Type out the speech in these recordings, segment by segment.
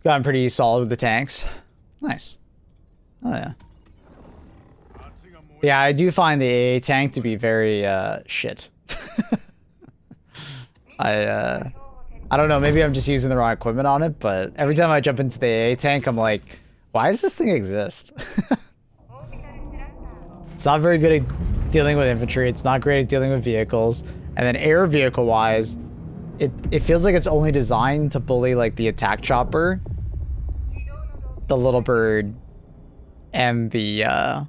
Gotten pretty solid with the tanks. Nice. Oh yeah. Yeah, I do find the AA tank to be very shit. I don't know, maybe I'm just using the wrong equipment on it, but every time I jump into the AA tank, I'm like, why does this thing exist? It's not very good at dealing with infantry, it's not great at dealing with vehicles, and then air vehicle wise, it feels like it's only designed to bully like the attack chopper, the little bird, and the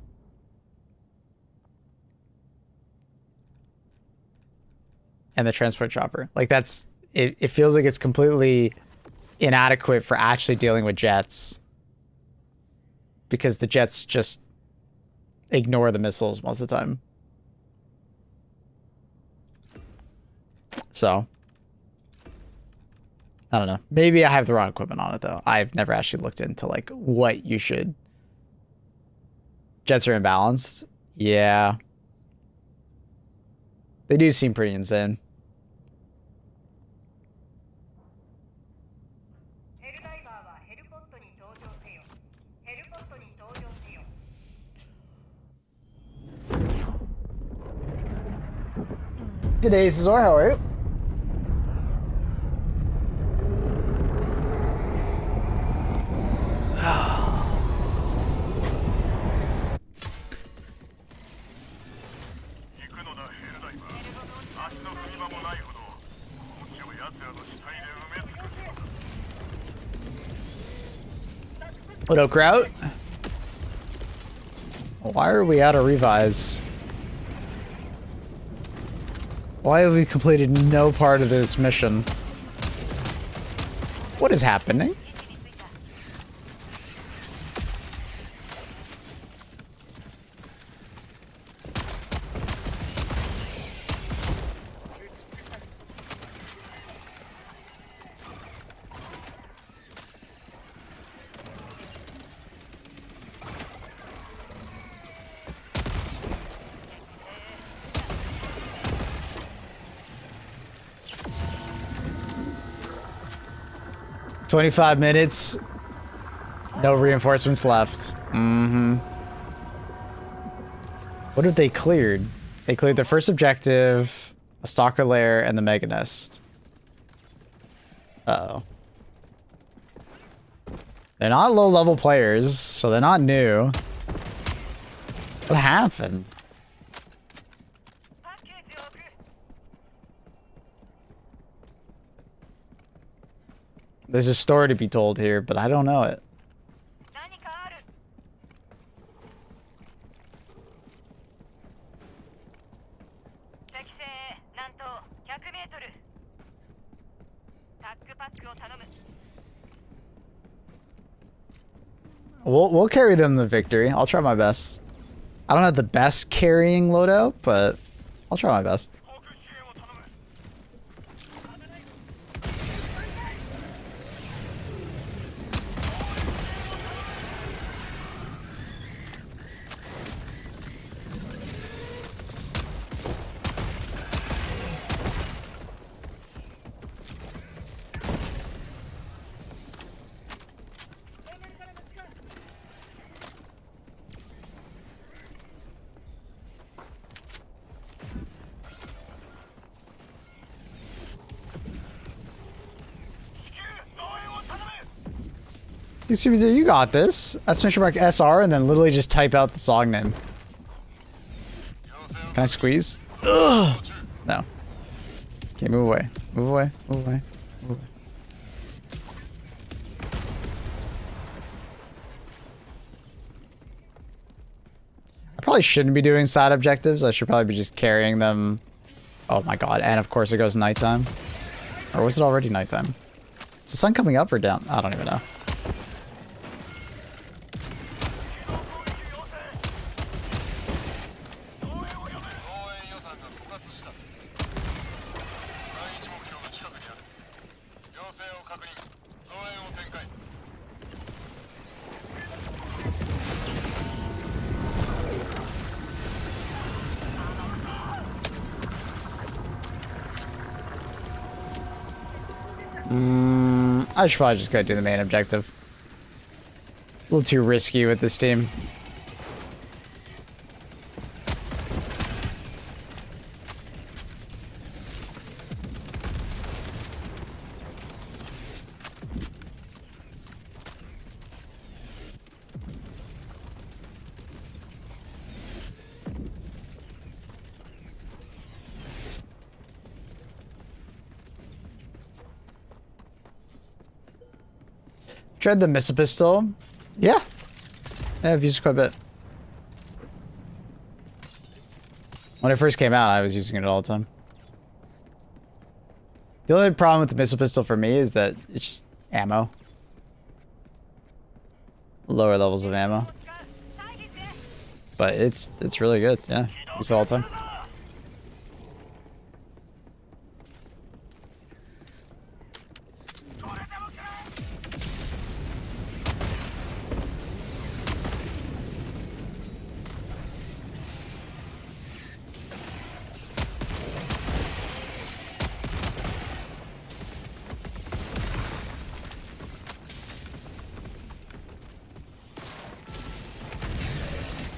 transport chopper. Like that's it feels like it's completely inadequate for actually dealing with jets, because the jets just ignore the missiles most of the time. So I don't know. Maybe I have the wrong equipment on it though. I've never actually looked into like what you should. Jets are imbalanced. Yeah. They do seem pretty insane. Good day, Cesar. How are you? What up, Kraut? Why are we out of revise? Why have we completed no part of this mission? What is happening? $25 minutes. No reinforcements left. Mm-hmm. What have they cleared? They cleared their first objective, a stalker lair, and the mega nest. Uh-oh. They're not low-level players, so they're not new. What happened? There's a story to be told here, but I don't know it. We'll carry them to victory. I'll try my best. I don't have the best carrying loadout, but I'll try my best. You got this. That's mission mark SR and then literally just type out the song name. Can I squeeze? Ugh. No. Okay, move away. Move away. Move away. Move away. I probably shouldn't be doing side objectives. I should probably be just carrying them. Oh my god. And of course it goes nighttime. Or was it already nighttime? Is the sun coming up or down? I don't even know. I should probably just go do the main objective. A little too risky with this team. Tried the missile pistol. Yeah. I've used it quite a bit. When it first came out, I was using it all the time. The only problem with the missile pistol for me is that it's just ammo. Lower levels of ammo. But it's really good, yeah. Use it all the time.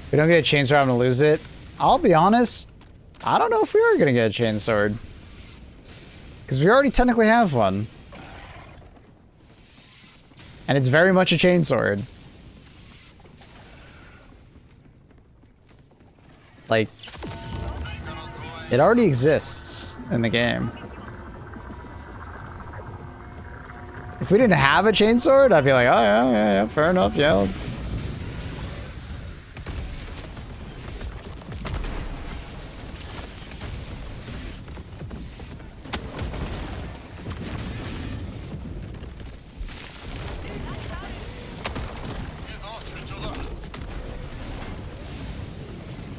If we don't get a chainsword, I'm gonna lose it. I'll be honest, I don't know if we are gonna get a chainsword. Because we already technically have one. And it's very much a chainsword. Like, it already exists in the game. If we didn't have a chainsword, I'd be like, oh yeah, fair enough, yeah.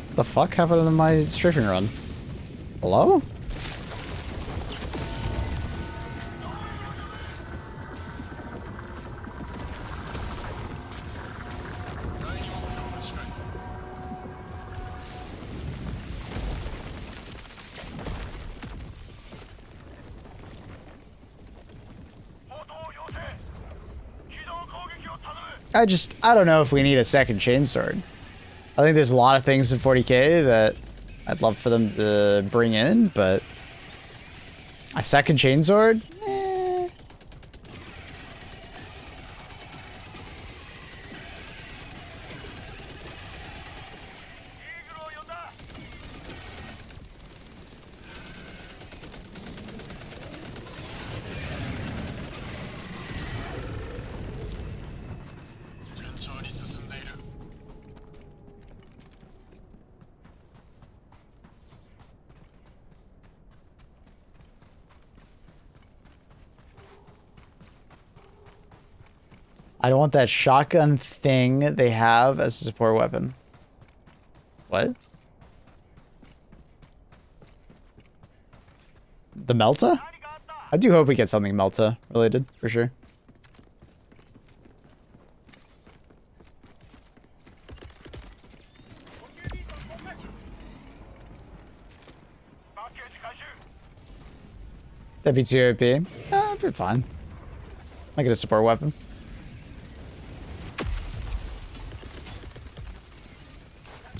What the fuck happened to my strafing run? Hello? I don't know if we need a second chainsword. I think there's a lot of things in 40k that I'd love for them to bring in, but a second chainsword? Eh. I don't want that shotgun thing they have as a support weapon. What? The Melta? I do hope we get something Melta related, for sure. That'd be too OP. It'd be fine. Make it a support weapon.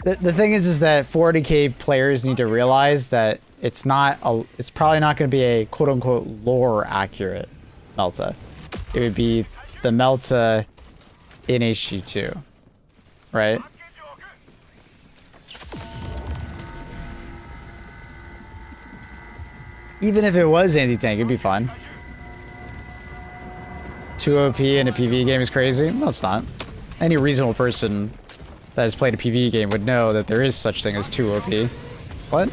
The thing is that 40k players need to realize that it's probably not going to be a quote-unquote lore accurate Melta. It would be the Melta in HG2, right? Even if it was anti-tank, it'd be fine. 2 OP in a PvE game is crazy? No, it's not. Any reasonable person that has played a PvE game would know that there is such thing as 2 OP. What?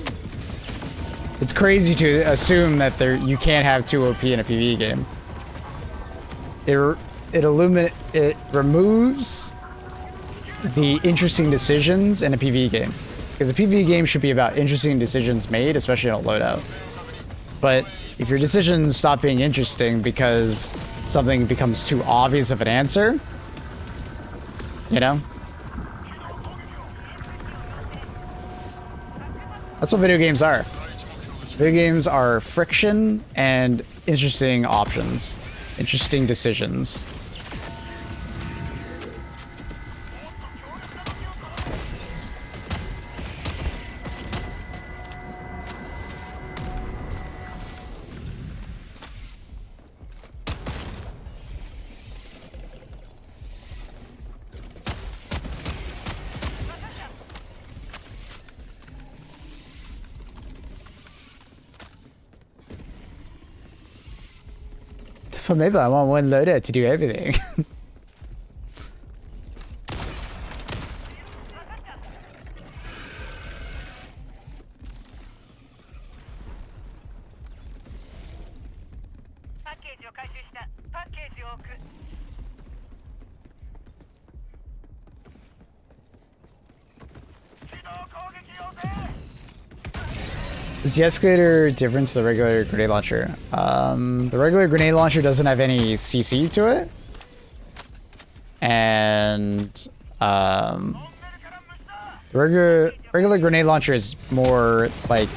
It's crazy to assume that you can't have 2 OP in a PvE game. It removes the interesting decisions in a PvE game. Because a PvE game should be about interesting decisions made, especially in a loadout. But if your decisions stop being interesting because something becomes too obvious of an answer, you know? That's what video games are. Video games are friction and interesting options. Interesting decisions. But maybe I want one loader to do everything. Is the escalator different to the regular grenade launcher? The regular grenade launcher doesn't have any CC to it. And the regular grenade launcher is more like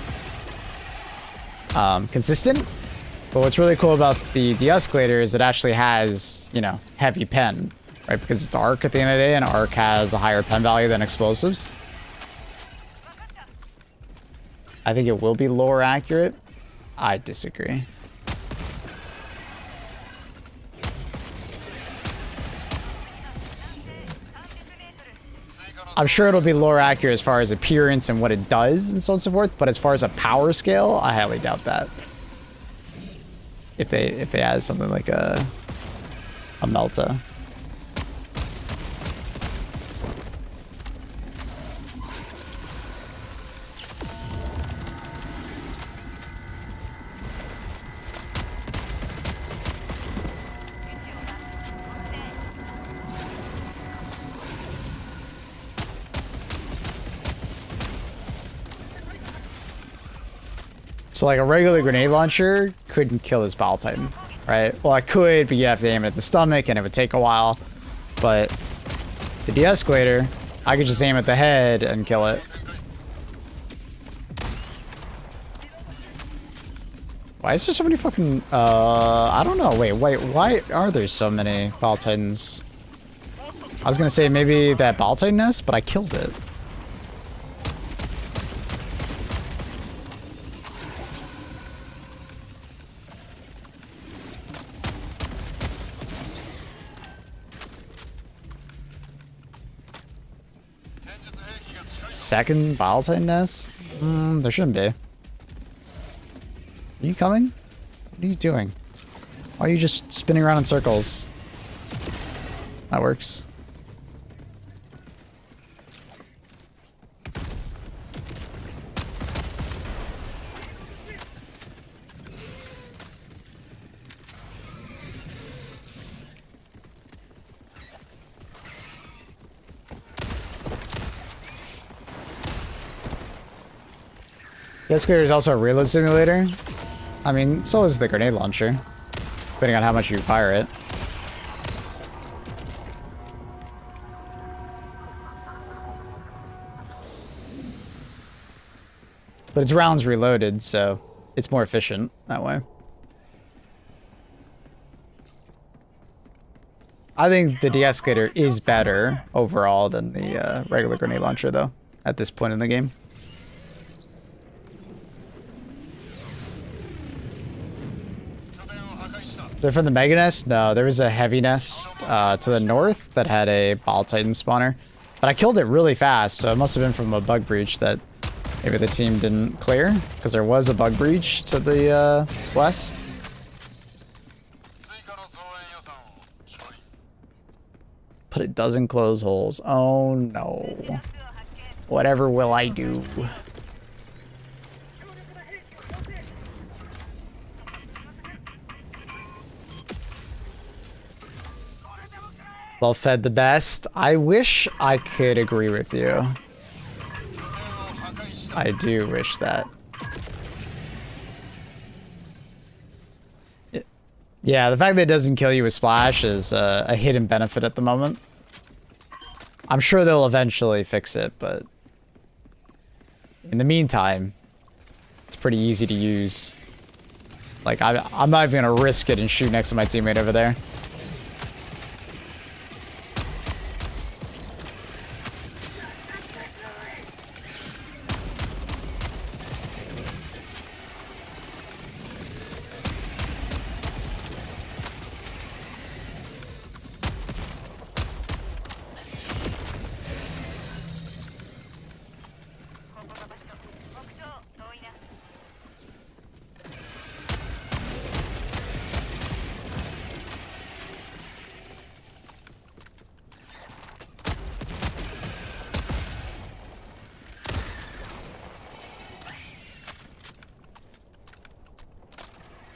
consistent. But what's really cool about the de-escalator is it actually has, you know, heavy pen, right? Because it's arc at the end of the day, and arc has a higher pen value than explosives. I think it will be lore accurate. I disagree. I'm sure it'll be lore accurate as far as appearance and what it does and so on and so forth, but as far as a power scale, I highly doubt that. If they add something like a Melta. So like a regular grenade launcher couldn't kill this Bile Titan, right? Well, I could, but you have to aim it at the stomach and it would take a while. But the de-escalator, I could just aim at the head and kill it. Why is there so many fucking, I don't know. Wait, why are there so many Bile Titans? I was gonna say maybe that Bile Titan nest, but I killed it. Second Bile Titan nest? There shouldn't be. Are you coming? What are you doing? Why are you just spinning around in circles? That works. The escalator is also a reload simulator. I mean, so is the grenade launcher, depending on how much you fire it. But it's rounds reloaded, so it's more efficient that way. I think the de-escalator is better overall than the regular grenade launcher, though, at this point in the game. They're from the Mega Nest? No, there was a Heavy Nest to the north that had a Bile Titan spawner. But I killed it really fast, so it must have been from a bug breach that maybe the team didn't clear. Because there was a bug breach to the west. But it doesn't close holes. Oh no. Whatever will I do? Well fed the best. I wish I could agree with you. I do wish that. Yeah, the fact that it doesn't kill you with splash is a hidden benefit at the moment. I'm sure they'll eventually fix it, but in the meantime, it's pretty easy to use. Like, I'm not even gonna risk it and shoot next to my teammate over there.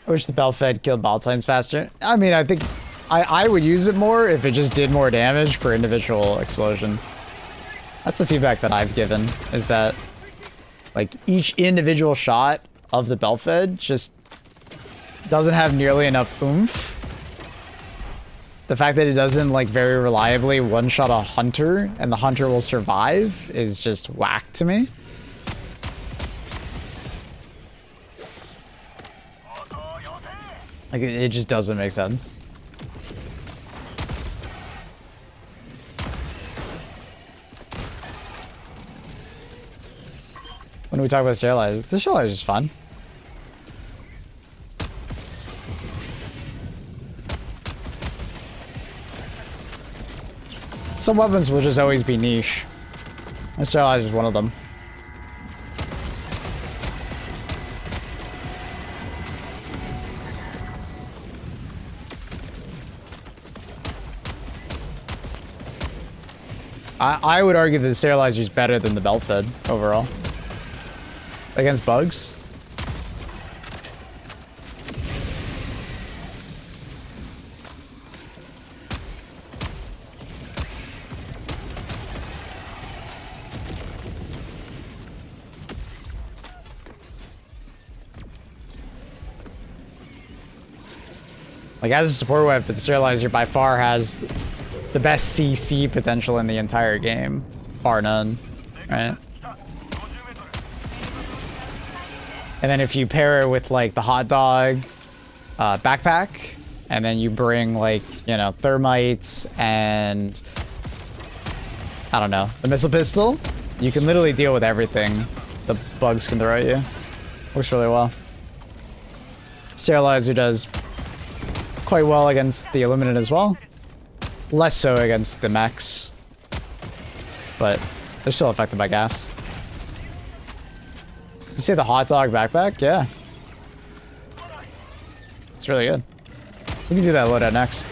I wish the Belfed killed Baltines faster. I mean, I think I would use it more if it just did more damage per individual explosion. That's the feedback that I've given, is that like each individual shot of the Belfed just doesn't have nearly enough oomph. The fact that it doesn't like very reliably one-shot a hunter and the hunter will survive is just whack to me. Like, it just doesn't make sense. When we talk about sterilizers, the sterilizer is fun. Some weapons will just always be niche. And sterilizer is one of them. I would argue that the sterilizer is better than the Belfed overall. Against bugs. Like, as a support weapon, the sterilizer by far has the best CC potential in the entire game, bar none, right? And then if you pair it with like the hot dog backpack, and then you bring like, you know, thermites and I don't know, the missile pistol, you can literally deal with everything the bugs can throw at you. Works really well. Sterilizer does quite well against the Illuminate as well. Less so against the mechs, but they're still affected by gas. You say the hot dog backpack? Yeah. It's really good. We can do that loadout next.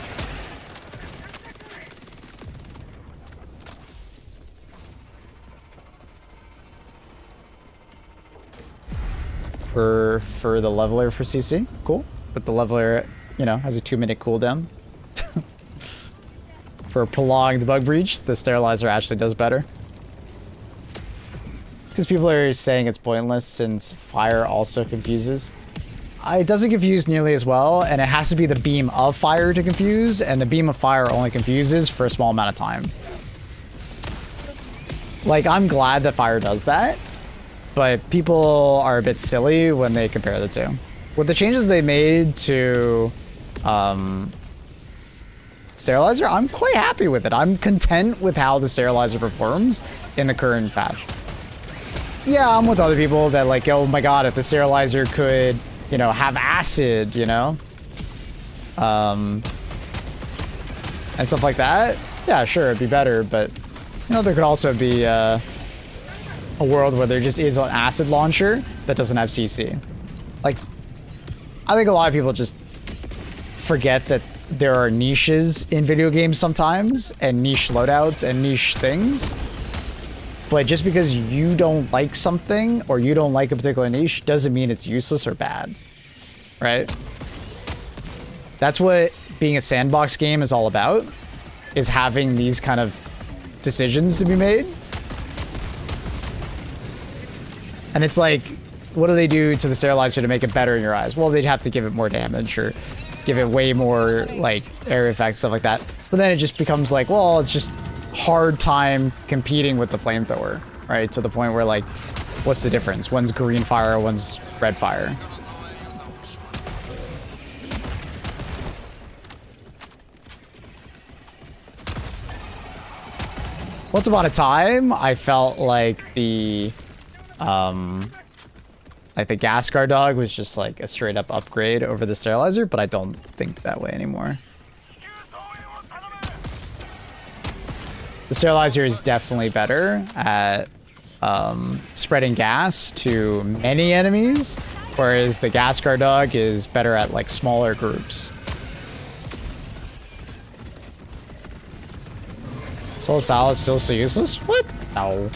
For the leveler for CC, cool. But the leveler, you know, has a 2-minute cooldown. For a prolonged bug breach, the sterilizer actually does better. Because people are saying it's pointless since fire also confuses. It doesn't confuse nearly as well, and it has to be the beam of fire to confuse, and the beam of fire only confuses for a small amount of time. Like, I'm glad that fire does that, but people are a bit silly when they compare the two. With the changes they made to sterilizer, I'm quite happy with it. I'm content with how the sterilizer performs in the current patch. Yeah, I'm with other people that like, oh my god, if the sterilizer could, you know, have acid, you know, and stuff like that. Yeah, sure, it'd be better, but you know, there could also be a world where there just is an acid launcher that doesn't have CC. Like, I think a lot of people just forget that there are niches in video games sometimes, and niche loadouts and niche things. But just because you don't like something or you don't like a particular niche doesn't mean it's useless or bad, right? That's what being a sandbox game is all about, is having these kind of decisions to be made. And it's like, what do they do to the sterilizer to make it better in your eyes? Well, they'd have to give it more damage or give it way more like area effects, stuff like that. But then it just becomes like, well, it's just hard time competing with the flamethrower, right? To the point where like, what's the difference? One's green fire, one's red fire. Once upon a time, I felt like the gas guard dog was just like a straight up upgrade over the sterilizer, but I don't think that way anymore. The sterilizer is definitely better at spreading gas to many enemies, whereas the gas guard dog is better at like smaller groups. Soul Salad is still so useless? What? No.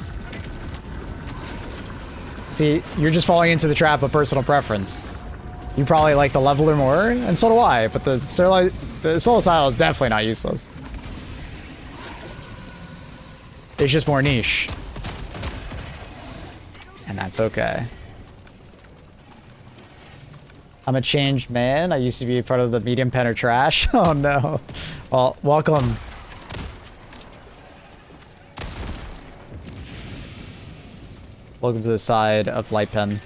See, you're just falling into the trap of personal preference. You probably like the leveler more, and so do I, but the Soul Salad is definitely not useless. It's just more niche. And that's okay. I'm a changed man. I used to be part of the medium pen or trash. Oh no. Well, welcome. Welcome to the side of light pen.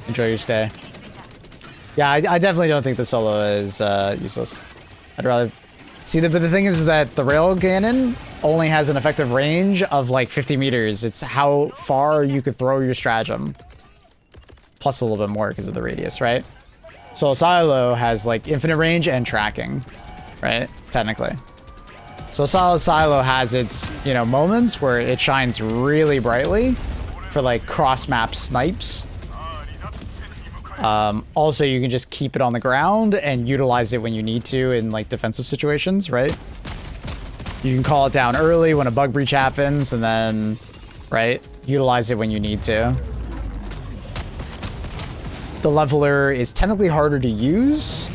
Enjoy your stay. Yeah, I definitely don't think the solo is useless. I'd rather... See, but the thing is that the rail cannon only has an effective range of like 50 meters. It's how far you could throw your stratagem. Plus a little bit more because of the radius, right? So Silo has like infinite range and tracking, right? Technically. So Silo has its, you know, moments where it shines really brightly for like cross-map snipes. Also, you can just keep it on the ground and utilize it when you need to in like defensive situations, right? You can call it down early when a bug breach happens and then, right, utilize it when you need to. The leveler is technically harder to use,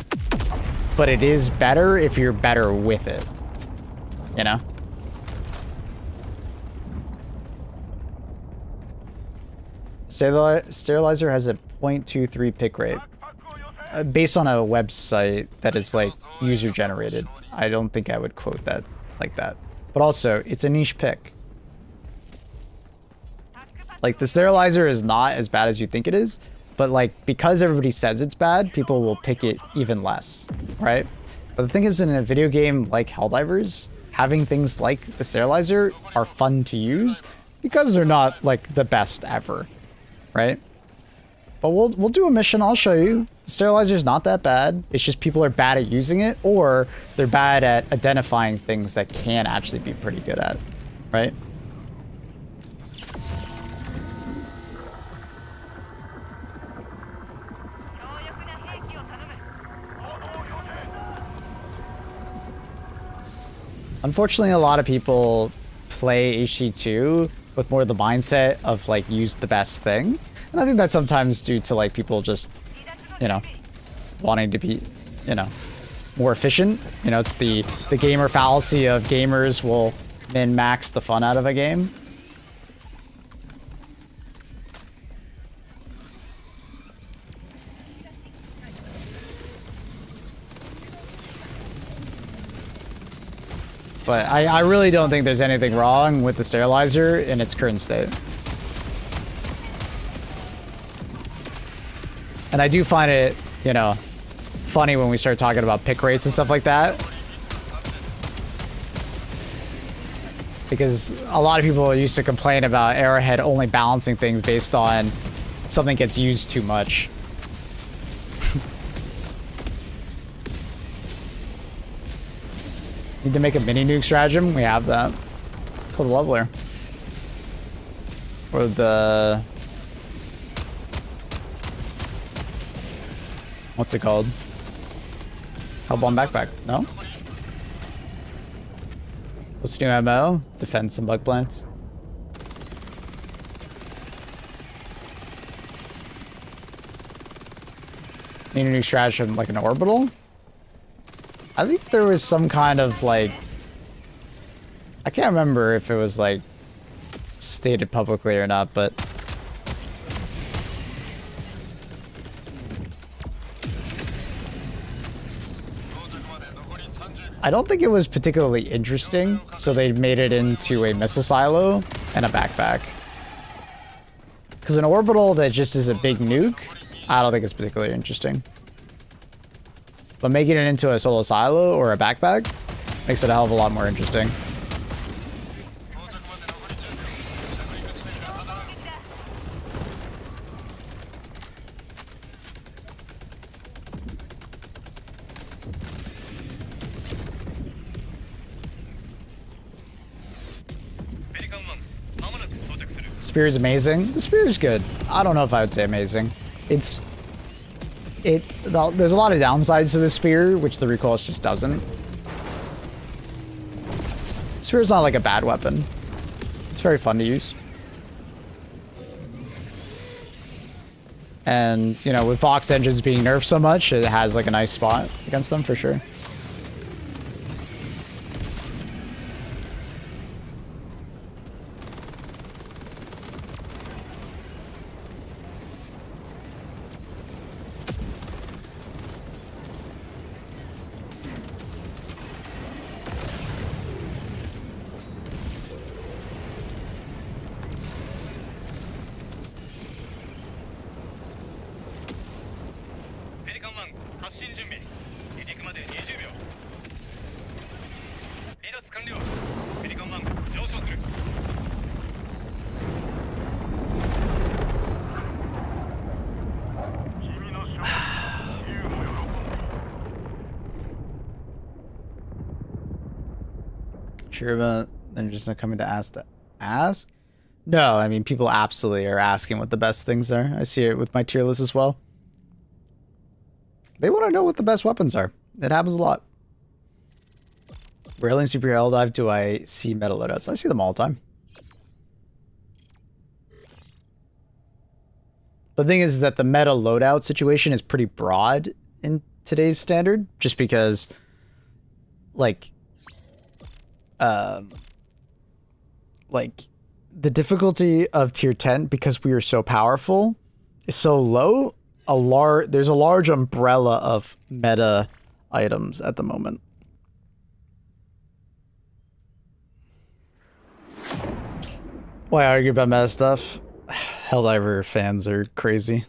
but it is better if you're better with it. You know? Sterilizer has a 0.23 pick rate. Based on a website that is like user generated. I don't think I would quote that like that. But also, it's a niche pick. Like the sterilizer is not as bad as you think it is, but like because everybody says it's bad, people will pick it even less, right? But the thing is, in a video game like Helldivers, having things like the sterilizer are fun to use because they're not like the best ever, right? But we'll do a mission. I'll show you. The sterilizer is not that bad. It's just people are bad at using it, or they're bad at identifying things that can actually be pretty good at, right? Unfortunately, a lot of people play HC2 with more the mindset of like use the best thing. And I think that's sometimes due to like people just, you know, wanting to be, you know, more efficient. You know, it's the gamer fallacy of gamers will min-max the fun out of a game. But I really don't think there's anything wrong with the sterilizer in its current state. And I do find it, you know, funny when we start talking about pick rates and stuff like that. Because a lot of people used to complain about Arrowhead only balancing things based on something gets used too much. Need to make a mini nuke stratagem? We have that. Called Leveler. Or the... What's it called? Hellbound Backpack. No? What's the new MO? Defend some bug plants. Need a new stratagem like an orbital? I think there was some kind of like... I can't remember if it was like stated publicly or not, but... I don't think it was particularly interesting, so they made it into a missile silo and a backpack. Because an orbital that just is a big nuke, I don't think it's particularly interesting. But making it into a solo silo or a backpack Makes it a hell of a lot more interesting. Spear is amazing. The spear is good. I don't know if I would say amazing. There's a lot of downsides to the spear, which the recoilless just doesn't. Spear's not like a bad weapon. It's very fun to use. And, you know, with Vox engines being nerfed so much, it has like a nice spot against them for sure. Sure about they're just not coming to ask to ask? No, I mean people absolutely are asking what the best things are. I see it with my tier list as well. They want to know what the best weapons are. It happens a lot. Rarely in Super Hero Dive do I see meta loadouts. I see them all the time. The thing is that the meta loadout situation is pretty broad in today's standard, just because, like the difficulty of tier 10, because we are so powerful, is so low. There's a large umbrella of meta items at the moment. Why argue about meta stuff? Helldiver fans are crazy.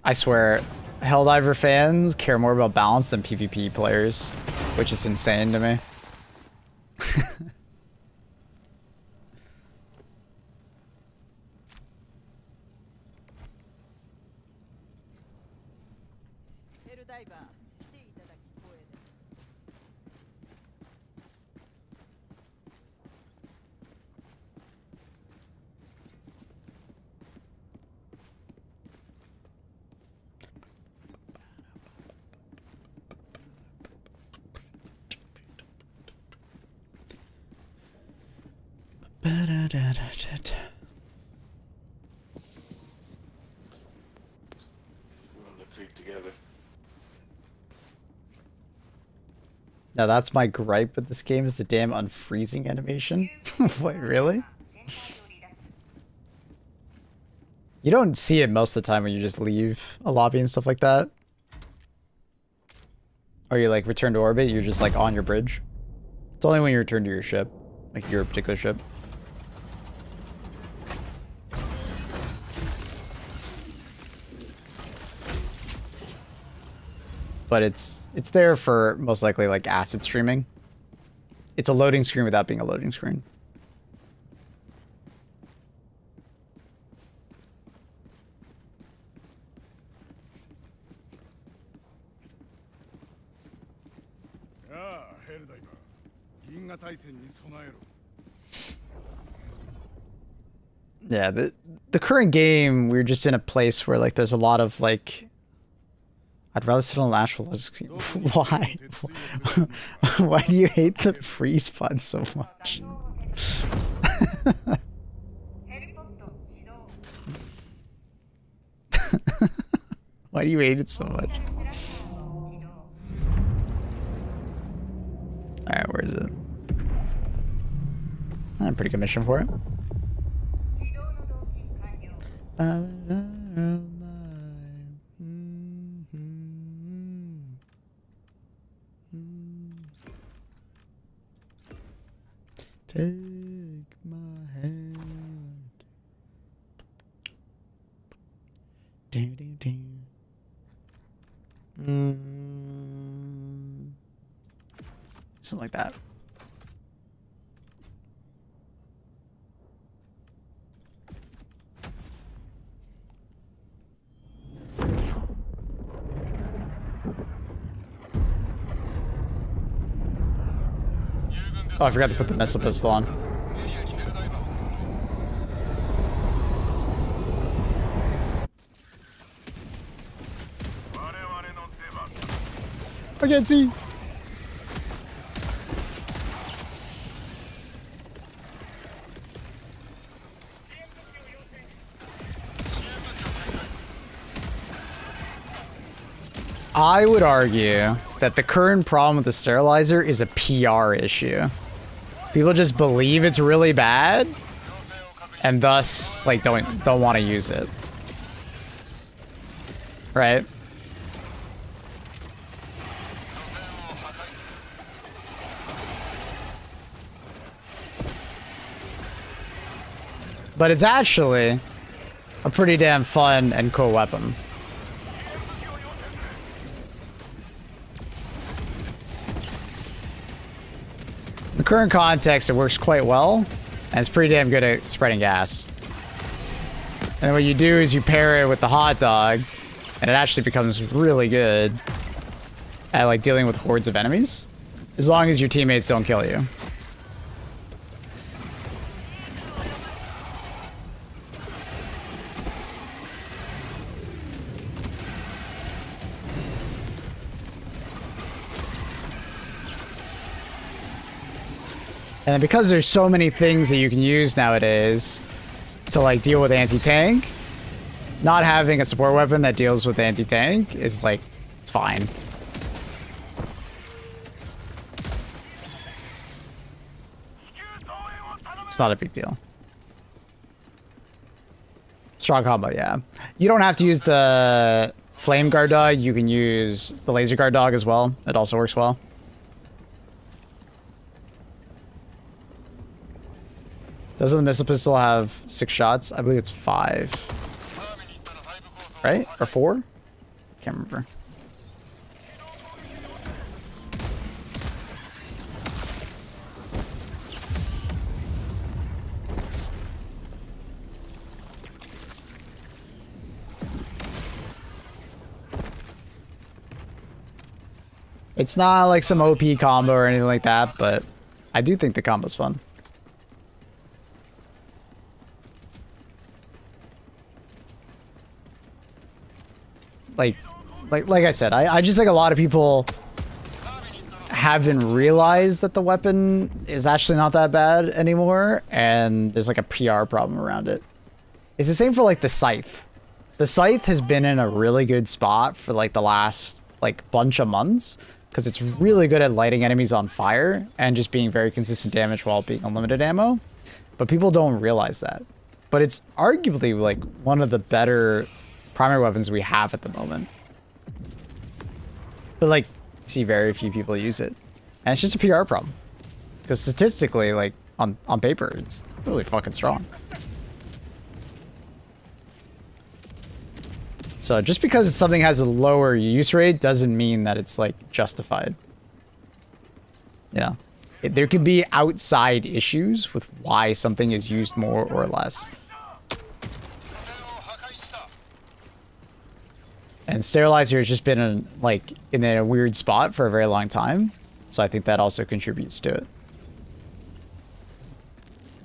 I swear, Helldiver fans care more about balance than PvP players, which is insane to me. Now that's my gripe with this game, is the damn unfreezing animation. Wait, really? You don't see it most of the time when you just leave a lobby and stuff like that. Or you like return to orbit, you're just like on your bridge. It's only when you return to your ship, like your particular ship. But it's there for most likely like acid streaming. It's a loading screen without being a loading screen. Yeah, the current game, we're just in a place where like there's a lot of like, I'd rather sit on Asheville. Why? Why do you hate the freeze pod so much? Why do you hate it so much? Alright, where is it? Pretty good mission for it. Take my hand. Something like that. Oh, I forgot to put the missile pistol on. I can't see. I would argue that the current problem with the sterilizer is a PR issue. People just believe it's really bad, and thus, like, don't want to use it. Right? But it's actually a pretty damn fun and cool weapon. In the current context, it works quite well, and it's pretty damn good at spreading gas. And what you do is you pair it with the hot dog, and it actually becomes really good at, like, dealing with hordes of enemies, as long as your teammates don't kill you. And because there's so many things that you can use nowadays to, like, deal with anti-tank, not having a support weapon that deals with anti-tank is, like, it's fine. It's not a big deal. Strong combo, yeah. You don't have to use the flame guard dog. You can use the laser guard dog as well. It also works well. Doesn't the missile pistol have 6 shots? I believe it's 5. Right? Or 4? Can't remember. It's not like some OP combo or anything like that, but I do think the combo's fun. Like I said, I just think a lot of people haven't realized that the weapon is actually not that bad anymore, and there's like a PR problem around it. It's the same for like the scythe. The scythe has been in a really good spot for like the last like bunch of months, because it's really good at lighting enemies on fire and just being very consistent damage while being unlimited ammo. But people don't realize that. But it's arguably like one of the better primary weapons we have at the moment. But like, you see very few people use it. And it's just a PR problem. Because statistically, like, on paper, it's really fucking strong. So just because something has a lower use rate doesn't mean that it's, like, justified. You know? There could be outside issues with why something is used more or less. And Sterilizer has just been in a weird spot for a very long time. So I think that also contributes to it.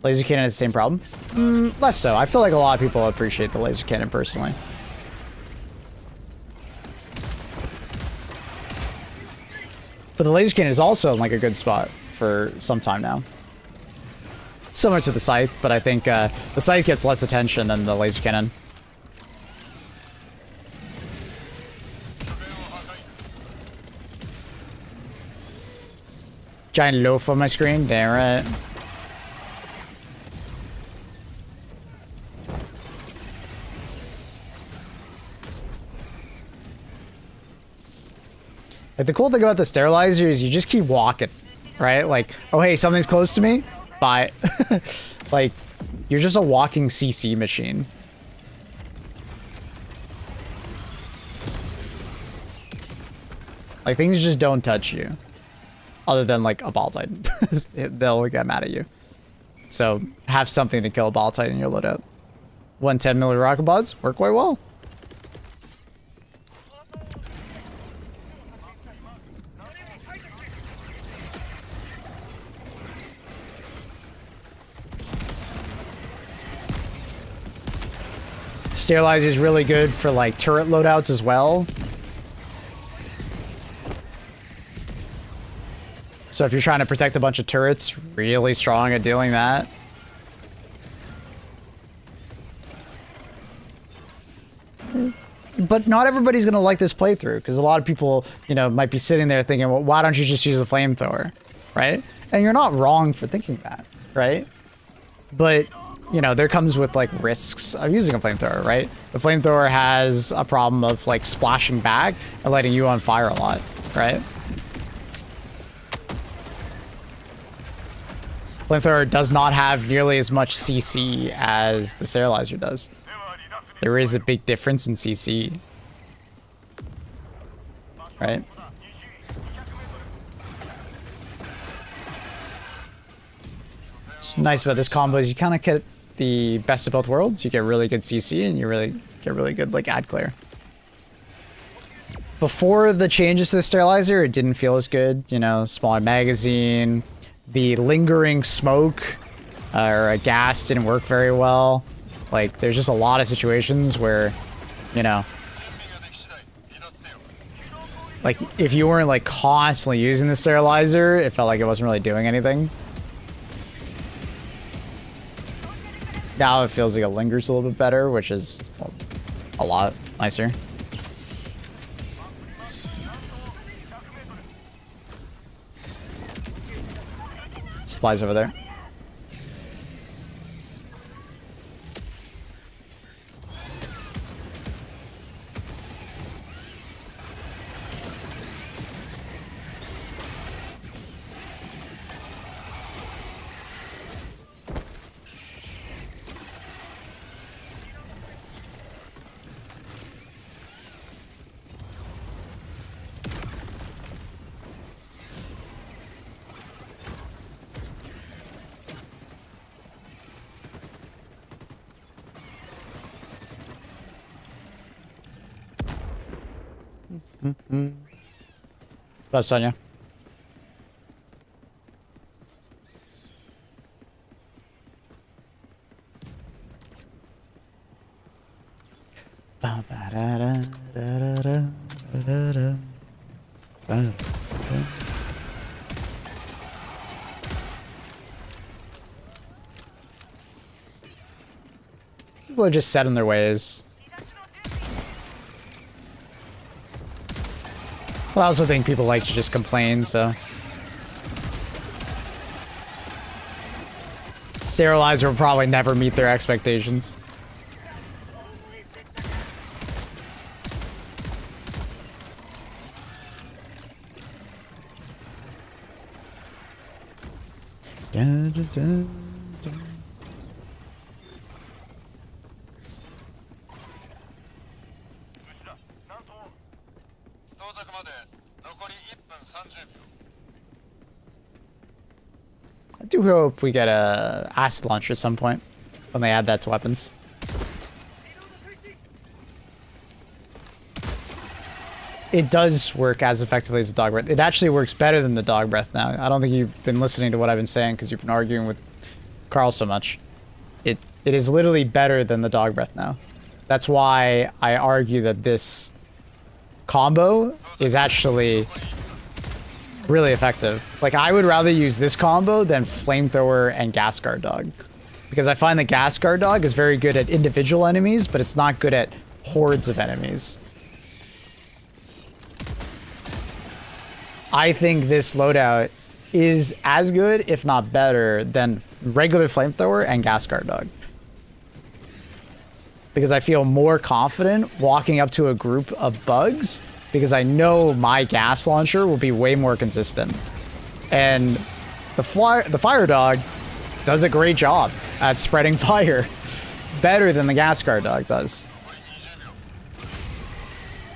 Laser cannon has the same problem? Less so. I feel like a lot of people appreciate the laser cannon personally. But the laser cannon is also in like a good spot for some time now. Similar to the scythe, but I think the scythe gets less attention than the laser cannon. Giant loaf on my screen, damn right. Like, the cool thing about the sterilizer is you just keep walking, right? Like, oh hey, something's close to me, bye. Like, you're just a walking CC machine. Like, things just don't touch you. Other than, like, a ball titan. They'll get mad at you. So, have something to kill a ball titan in your loadout. 110 millimeter rocket pods work quite well. Sterilizer is really good for like turret loadouts as well. So if you're trying to protect a bunch of turrets, really strong at doing that. But not everybody's going to like this playthrough because a lot of people, you know, might be sitting there thinking, well, why don't you just use a flamethrower, right? And you're not wrong for thinking that, right? But, you know, there comes with, like, risks of using a flamethrower, right? The flamethrower has a problem of, like, splashing back and letting you on fire a lot, right? Flamethrower does not have nearly as much CC as the sterilizer does. There is a big difference in CC. Right? What's nice about this combo is you kind of get the best of both worlds. You get really good CC and you really get really good like ad clear. Before the changes to the sterilizer, it didn't feel as good. You know, smaller magazine, the lingering smoke or a gas didn't work very well. Like, there's just a lot of situations where, you know, like, if you weren't, like, constantly using the sterilizer, it felt like it wasn't really doing anything. Now it feels like it lingers a little bit better, which is well, a lot nicer. Supplies over there. What's up, Sonia? People are just set in their ways. Well, I also think people like to just complain, so. Sterilizer will probably never meet their expectations. Dun, dun, dun, dun. I do hope we get a acid launcher at some point when they add that to weapons. It does work as effectively as the dog breath. It actually works better than the dog breath now. I don't think you've been listening to what I've been saying because you've been arguing with Carl so much. It is literally better than the dog breath now. That's why I argue that this combo is actually really effective. Like, I would rather use this combo than flamethrower and gas guard dog. Because I find the gas guard dog is very good at individual enemies, but it's not good at hordes of enemies. I think this loadout is as good, if not better, than regular flamethrower and gas guard dog. Because I feel more confident walking up to a group of bugs because I know my gas launcher will be way more consistent. And the fire dog does a great job at spreading fire. Better than the gas guard dog does.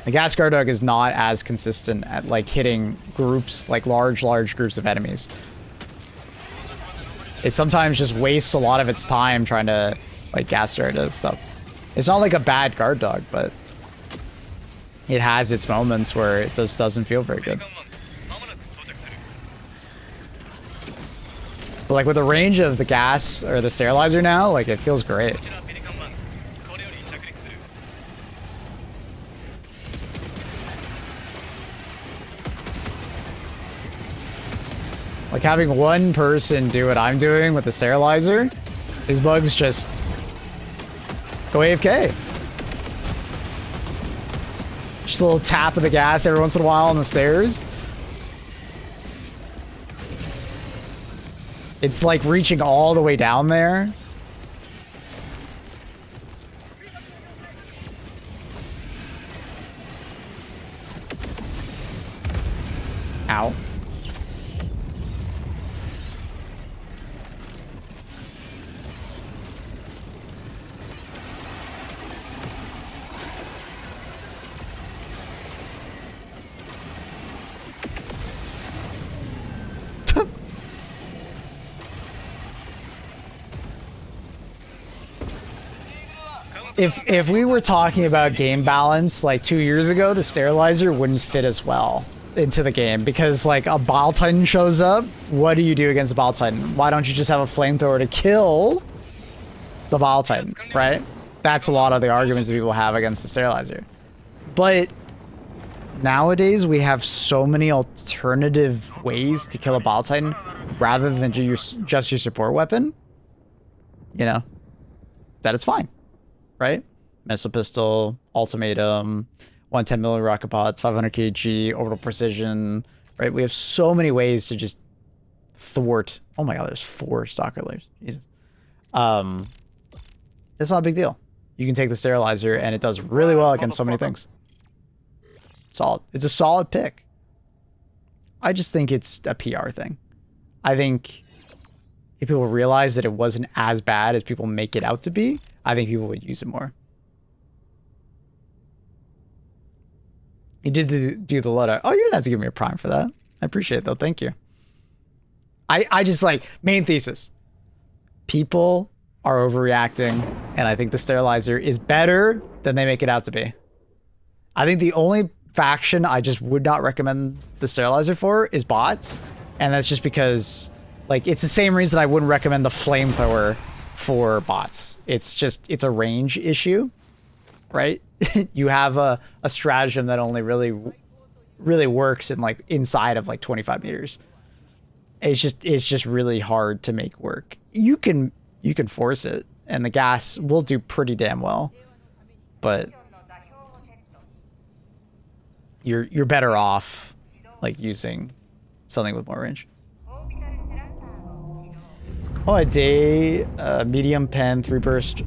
The gas guard dog is not as consistent at like hitting groups, like large groups of enemies. It sometimes just wastes a lot of its time trying to like gas guard stuff. It's not like a bad guard dog, but it has its moments where it just doesn't feel very good. But like with the range of the gas or the sterilizer now, like it feels great. Like having one person do what I'm doing with the sterilizer, his bugs just go AFK. Just a little tap of the gas every once in a while on the stairs. It's like reaching all the way down there. Ow. If we were talking about game balance like 2 years ago, the sterilizer wouldn't fit as well into the game because like a Bile Titan shows up. What do you do against a Bile Titan? Why don't you just have a flamethrower to kill the Bile Titan, right? That's a lot of the arguments that people have against the sterilizer. But nowadays we have so many alternative ways to kill a Bile Titan rather than just your support weapon, you know, that it's fine. Right? Missile pistol, ultimatum, 110mm rocket pods, 500 kg, orbital precision, right? We have so many ways to just thwart. Oh my god, there's 4 stalker layers. Jesus. It's not a big deal. You can take the sterilizer and it does really well against so many things. Solid. It's a solid pick. I just think it's a PR thing. I think if people realize that it wasn't as bad as people make it out to be, I think people would use it more. You did do the loadout. Oh, you didn't have to give me a prime for that. I appreciate it though. Thank you. I just like main thesis. People are overreacting, and I think the sterilizer is better than they make it out to be. I think the only faction I just would not recommend the sterilizer for is bots, and that's just because like it's the same reason I wouldn't recommend the flamethrower for bots. It's just, it's a range issue, right? You have a stratagem that only really works in like inside of like 25 meters. It's just really hard to make work. You can force it and the gas will do pretty damn well, but you're better off like using something with more range. Oh, a day, medium pen, 3 burst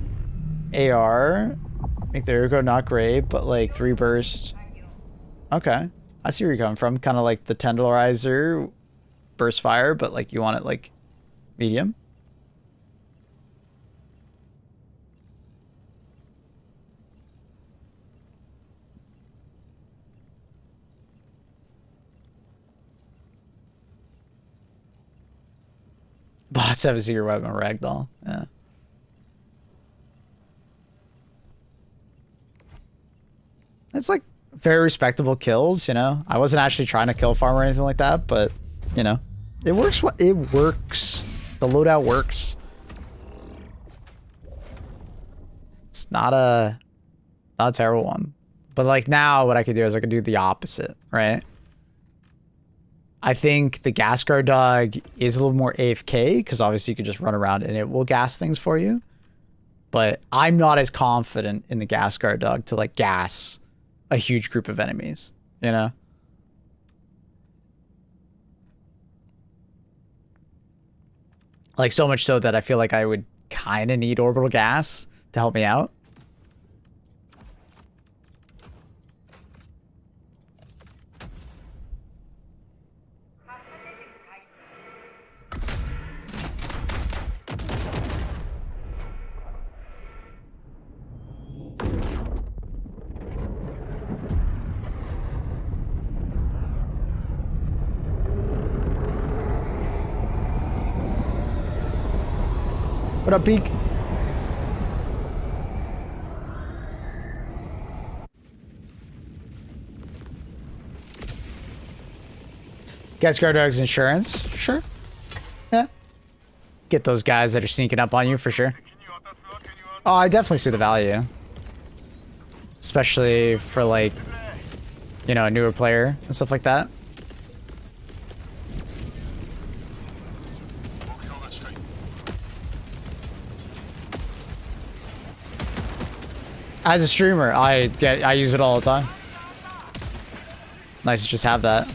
AR. Make the air go not great, but like 3 burst. Okay, I see where you're coming from. Kind of like the tenderizer burst fire, but like you want it like medium. Bots have a secret weapon, ragdoll. Yeah. It's like very respectable kills, you know. I wasn't actually trying to kill farm or anything like that, but you know, it works. It works. The loadout works. It's not a terrible one, but like now, what I could do is I could do the opposite, right? I think the gas guard dog is a little more AFK because obviously you could just run around and it will gas things for you. But I'm not as confident in the gas guard dog to like gas a huge group of enemies, you know? Like so much so that I feel like I would kind of need orbital gas to help me out. What up, Peak? Guys, guard dogs insurance? Sure. Yeah. Get those guys that are sneaking up on you for sure. Oh, I definitely see the value. Especially for like, you know, a newer player and stuff like that. As a streamer, I use it all the time. Nice to just have that.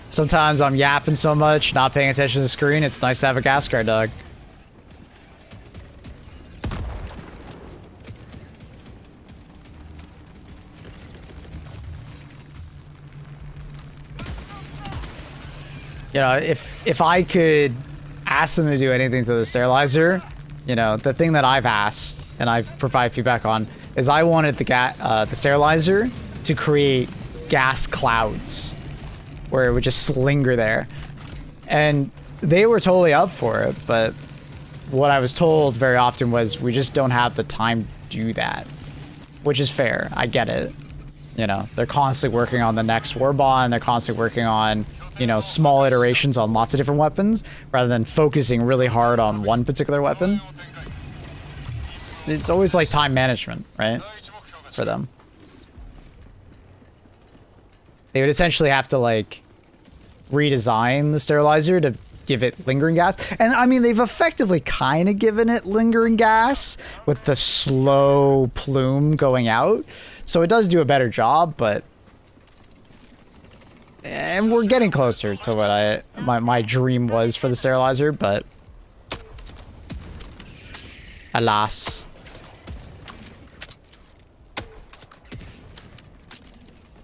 Sometimes I'm yapping so much, not paying attention to the screen, it's nice to have a gas guard dog. You know, if I could ask them to do anything to the sterilizer, you know, the thing that I've asked and I've provided feedback on is I wanted the sterilizer to create gas clouds where it would just linger there. And they were totally up for it, but what I was told very often was we just don't have the time to do that, which is fair. I get it. You know, they're constantly working on the next Warbond, they're constantly working on, you know, small iterations on lots of different weapons rather than focusing really hard on one particular weapon. It's always like time management, right? For them. They would essentially have to like redesign the sterilizer to give it lingering gas. And I mean, they've effectively kind of given it lingering gas with the slow plume going out. So it does do a better job, but and we're getting closer to what my dream was for the sterilizer, but alas.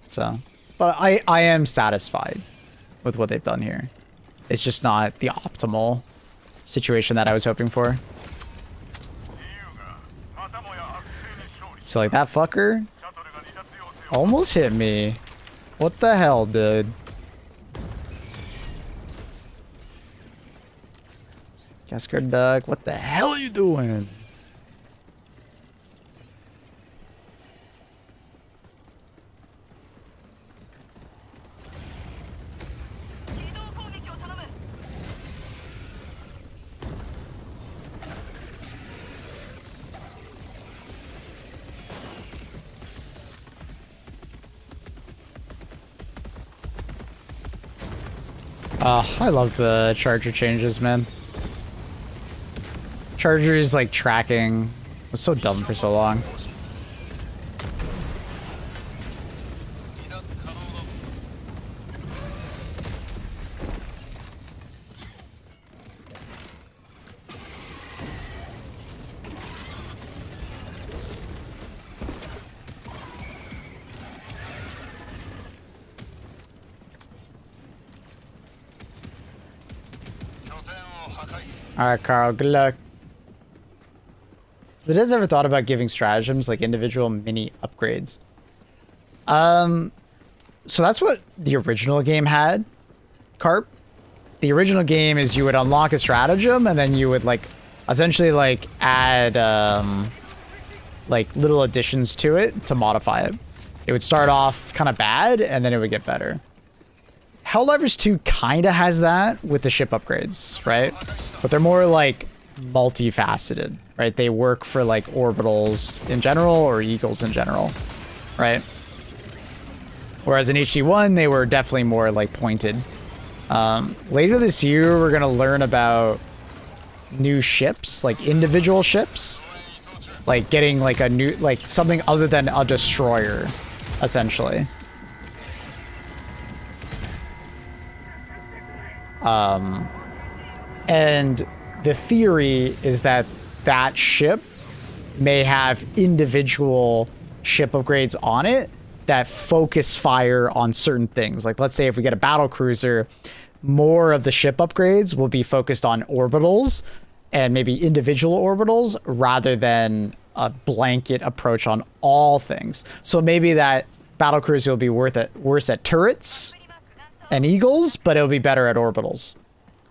So, but I am satisfied with what they've done here. It's just not the optimal situation that I was hoping for. So like that fucker almost hit me. What the hell, dude? Gasker Doug, what the hell are you doing? I love the charger changes, man. Charger's like tracking was so dumb for so long. Alright, Carl, good luck. Have you guys ever thought about giving stratagems like individual mini upgrades? So that's what the original game had, Carp. The original game is you would unlock a stratagem and then you would like essentially like add like little additions to it to modify it. It would start off kind of bad and then it would get better. Helldivers 2 kind of has that with the ship upgrades, right? But they're more like multifaceted, right? They work for like orbitals in general or eagles in general, right? Whereas in HD1, they were definitely more like pointed. Later this year, we're going to learn about new ships, like individual ships, like getting like a new, like something other than a destroyer, essentially. And the theory is that that ship may have individual ship upgrades on it that focus fire on certain things. Like, let's say if we get a battle cruiser, more of the ship upgrades will be focused on orbitals and maybe individual orbitals rather than a blanket approach on all things. So maybe that battlecruiser will be worse at turrets and eagles, but it'll be better at orbitals.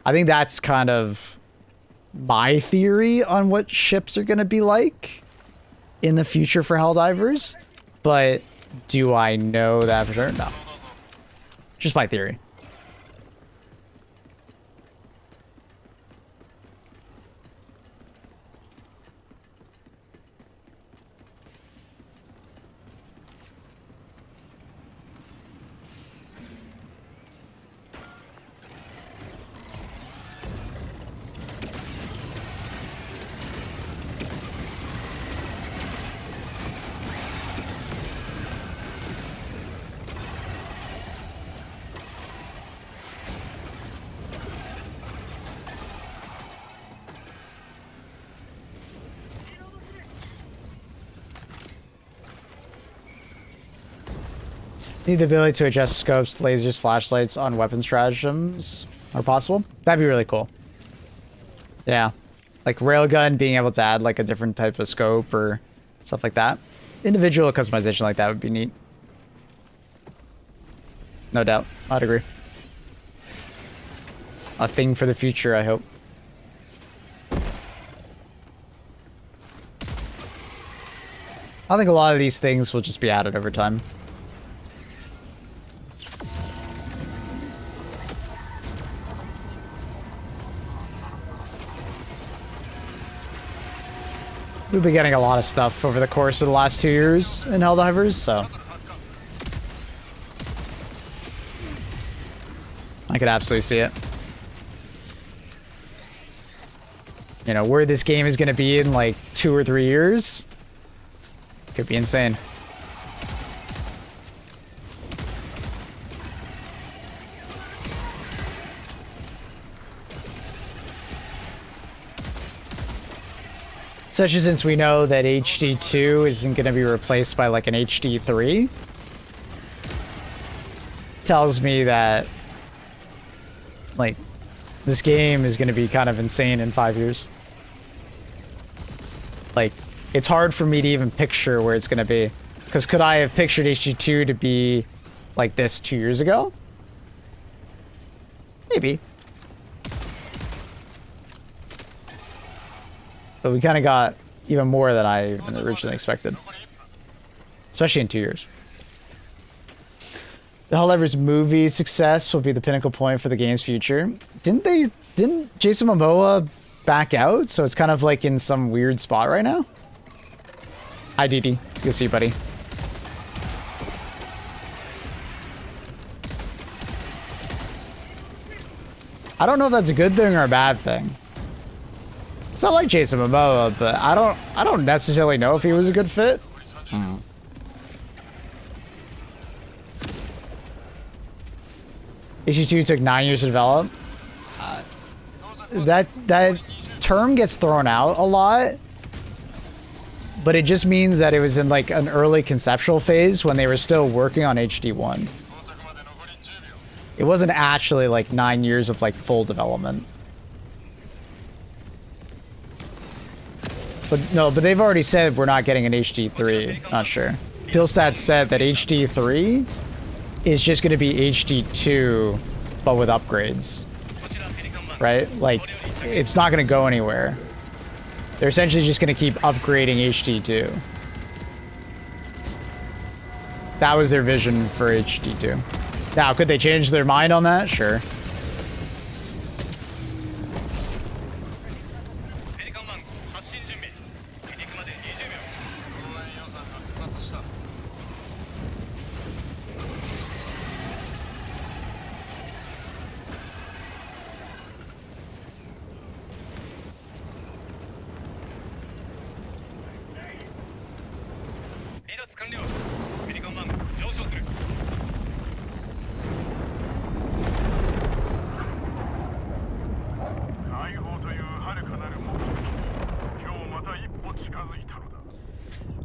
I think that's kind of my theory on what ships are going to be like in the future for Helldivers. But do I know that for sure? No. Just my theory. Need the ability to adjust scopes, lasers, flashlights on weapon stratagems are possible. That'd be really cool. Yeah. Like railgun being able to add like a different type of scope or stuff like that. Individual customization like that would be neat. No doubt. I'd agree. A thing for the future, I hope. I think a lot of these things will just be added over time. We've been getting a lot of stuff over the course of the last 2 years in Helldivers, so I could absolutely see it. You know, where this game is going to be in like 2 or 3 years could be insane. Especially since we know that HD2 isn't going to be replaced by like an HD3. Tells me that like this game is going to be kind of insane in 5 years. Like it's hard for me to even picture where it's going to be. Because could I have pictured HD2 to be like this 2 years ago? Maybe. But we kind of got even more than I even originally expected. Especially in 2 years. The Helldivers movie success will be the pinnacle point for the game's future. Didn't Jason Momoa back out? So it's kind of like in some weird spot right now? Hi, Didi. Good to see you, buddy. I don't know if that's a good thing or a bad thing. It's not like Jason Momoa, but I don't necessarily know if he was a good fit. HD2 took 9 years to develop. That term gets thrown out a lot, but it just means that it was in like an early conceptual phase when they were still working on HD1. It wasn't actually like 9 years of like full development. But no, but they've already said we're not getting an HD3. Not sure. Pillstat said that HD3 is just going to be HD2, but with upgrades. Right? Like, it's not going to go anywhere. They're essentially just going to keep upgrading HD2. That was their vision for HD2. Now, could they change their mind on that? Sure.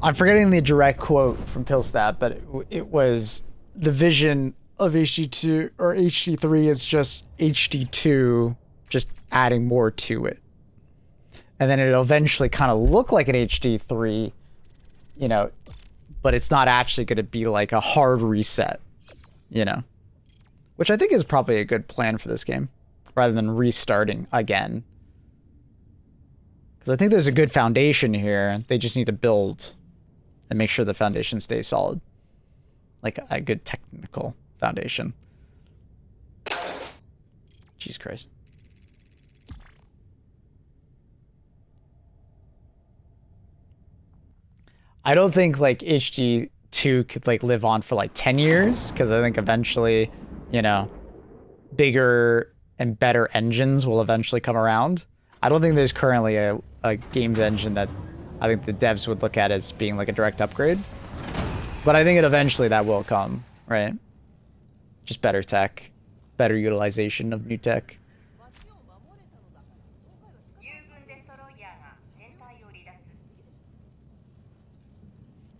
I'm forgetting the direct quote from Pillstat, but it was the vision of HD2 or HD3 is just HD2, just adding more to it. and then it'll eventually kind of look like an HD3, you know, but it's not actually going to be like a hard reset, you know, which I think is probably a good plan for this game rather than restarting again. Because I think there's a good foundation here. They just need to build and make sure the foundation stays solid. Like a good technical foundation. Jesus Christ. I don't think like HD2 could like live on for like 10 years because I think eventually, you know, bigger and better engines will eventually come around. I don't think there's currently a games engine that I think the devs would look at as being like a direct upgrade. But I think eventually that will come, right? Just better tech, better utilization of new tech.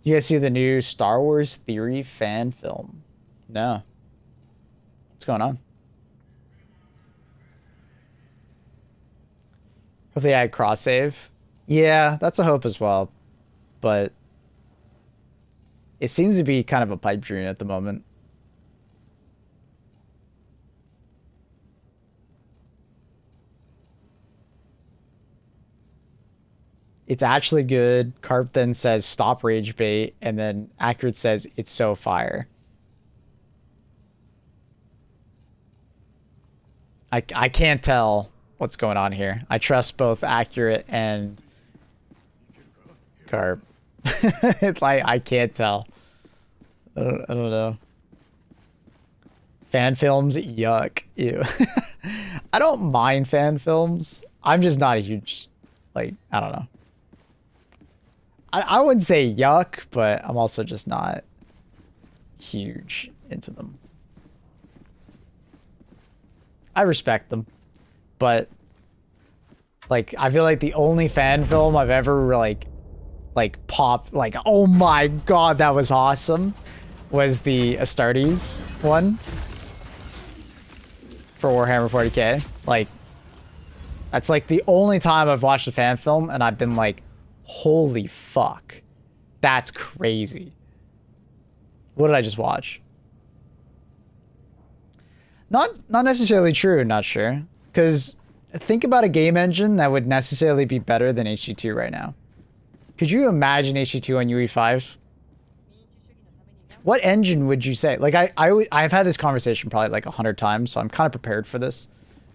You guys see the new Star Wars Theory fan film? No. What's going on? Hope they add cross save. Yeah, that's a hope as well. But it seems to be kind of a pipe dream at the moment. It's actually good. Carp then says stop rage bait, and then Accurate says it's so fire. I can't tell what's going on here. I trust both Accurate and Carp. I can't tell. I don't know. Fan films, yuck. Ew. I don't mind fan films. I'm just not a huge, like, I don't know. I wouldn't say yuck, but I'm also just not huge into them. I respect them, but like I feel like the only fan film I've ever like popped like, oh my god, that was awesome, was the Astartes one for Warhammer 40k. Like that's like the only time I've watched a fan film and I've been like, holy fuck, that's crazy. What did I just watch? Not necessarily true, not sure. Because think about a game engine that would necessarily be better than HD2 right now. Could you imagine HD2 on UE5? What engine would you say? Like I've had this conversation probably like 100 times, so I'm kind of prepared for this.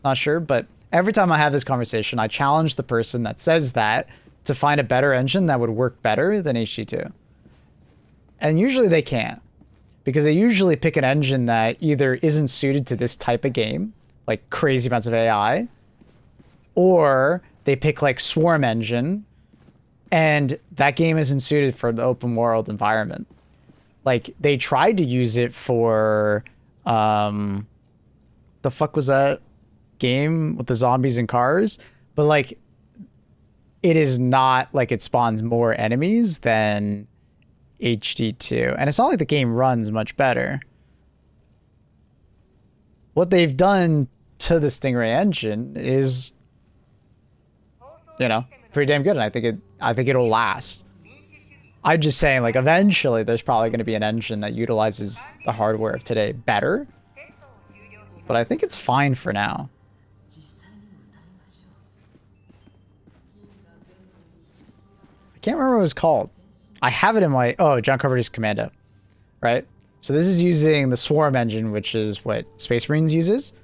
Not sure, but every time I have this conversation, I challenge the person that says that to find a better engine that would work better than HD2. And usually they can't. Because they usually pick an engine that either isn't suited to this type of game, like crazy amounts of AI, or they pick like Swarm engine, and that game isn't suited for the open world environment. Like they tried to use it for, the fuck was that game with the zombies and cars? But like, it is not like it spawns more enemies than HD2. And it's not like the game runs much better. What they've done to the Stingray engine is, you know, pretty damn good. And I think it'll last. I'm just saying, like, eventually there's probably going to be an engine that utilizes the hardware of today better. But I think it's fine for now. I can't remember what it was called. I have it in my... Oh, John Carpenter's Commando. Right? So this is using the Swarm engine, which is what Space Marines uses.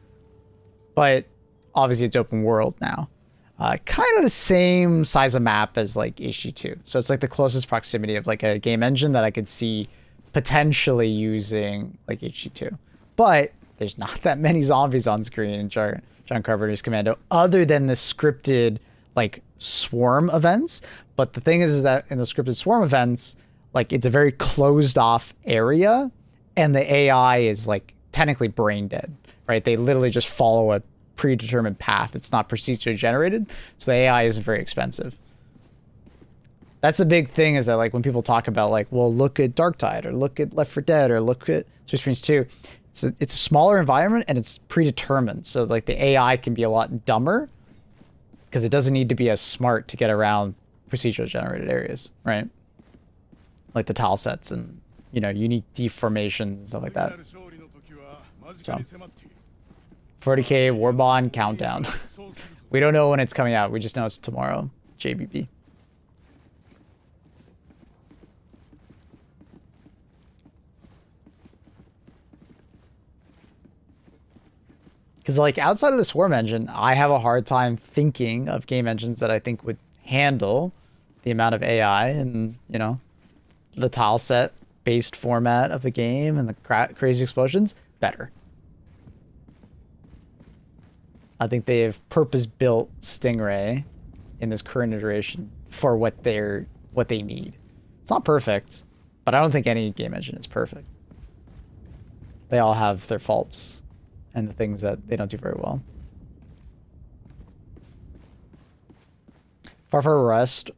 But obviously it's open world now. Kind of the same size of map as like HD2. So it's like the closest proximity of like a game engine that I could see potentially using like HD2. But there's not that many zombies on screen in John Carpenter's Commando other than the scripted like swarm events. But the thing is that in the scripted swarm events, like it's a very closed off area and the AI is like technically brain dead, right? They literally just follow a predetermined path. It's not procedurally generated. So the AI isn't very expensive. That's the big thing, is that like when people talk about like, well, look at Darktide or look at Left 4 Dead or look at Space Marines 2, it's a smaller environment and it's predetermined. So like the AI can be a lot dumber because it doesn't need to be as smart to get around procedurally generated areas, right? Like the tile sets and, you know, unique deformations and stuff like that. So, 40k Warbond countdown. We don't know when it's coming out. We just know it's tomorrow. JBB. Because, like, outside of the Swarm engine, I have a hard time thinking of game engines that I think would handle the amount of AI and, you know, the tile set based format of the game and the crazy explosions better. I think they have purpose-built Stingray in this current iteration for what they need. It's not perfect, but I don't think any game engine is perfect. They all have their faults and the things that they don't do very well. Far Far West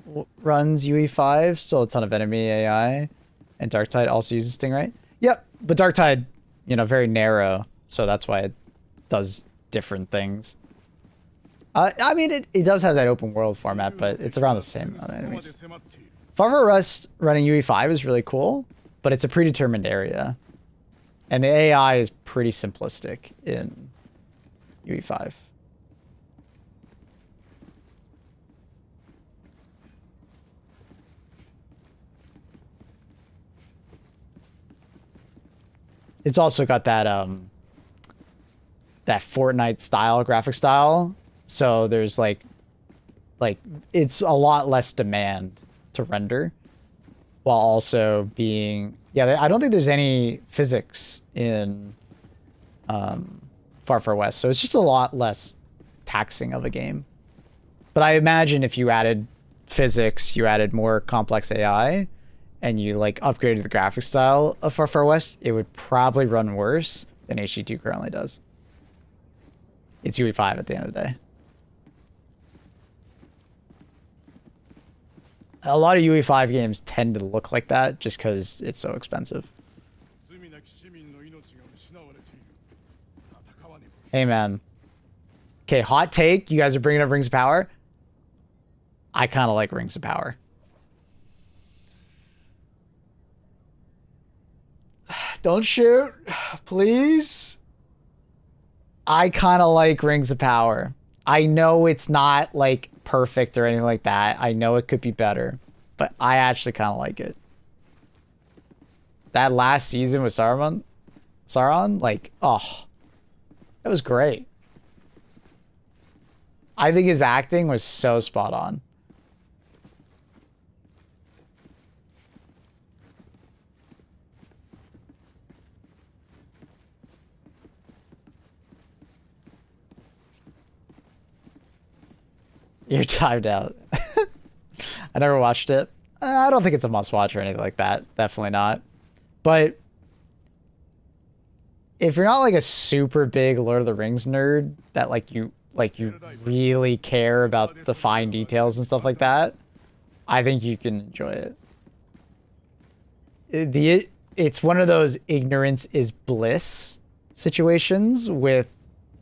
runs UE5, still a ton of enemy AI, and Darktide also uses Stingray. Yep, but Darktide, you know, very narrow, so that's why it does different things. I mean, it does have that open world format, but it's around the same amount of enemies. Far Far West running UE5 is really cool, but it's a predetermined area. And the AI is pretty simplistic in UE5. It's also got that that Fortnite style, graphic style. So there's like it's a lot less demand to render while also being, yeah, I don't think there's any physics in Far Far West. So it's just a lot less taxing of a game. But I imagine if you added physics, you added more complex AI, and you like upgraded the graphic style of Far Far West, it would probably run worse than HD2 currently does. It's UE5 at the end of the day. A lot of UE5 games tend to look like that just because it's so expensive. Hey, man. Okay, hot take. You guys are bringing up Rings of Power. I kind of like Rings of Power. Don't shoot, please. I kind of like Rings of Power. I know it's not like perfect or anything like that. I know it could be better, but I actually kind of like it. That last season with Sauron, like, oh, that was great. I think his acting was so spot on. You're timed out. I never watched it. I don't think it's a must-watch or anything like that. Definitely not. But if you're not like a super big Lord of the Rings nerd that like you really care about the fine details and stuff like that, I think you can enjoy it. It's one of those ignorance is bliss situations with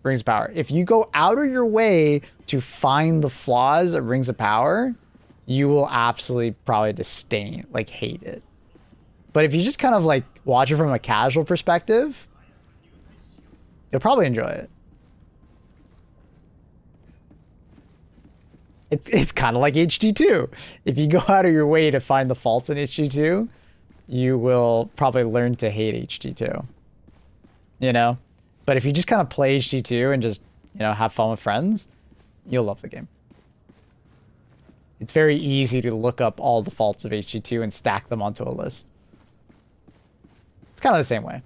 Rings of Power. If you go out of your way to find the flaws of Rings of Power, you will absolutely probably disdain, like hate it. But if you just kind of like watch it from a casual perspective, you'll probably enjoy it. It's kind of like HD2. If you go out of your way to find the faults in HD2, you will probably learn to hate HD2. You know? But if you just kind of play HD2 and just, you know, have fun with friends, you'll love the game. It's very easy to look up all the faults of HD2 and stack them onto a list. It's kind of the same way.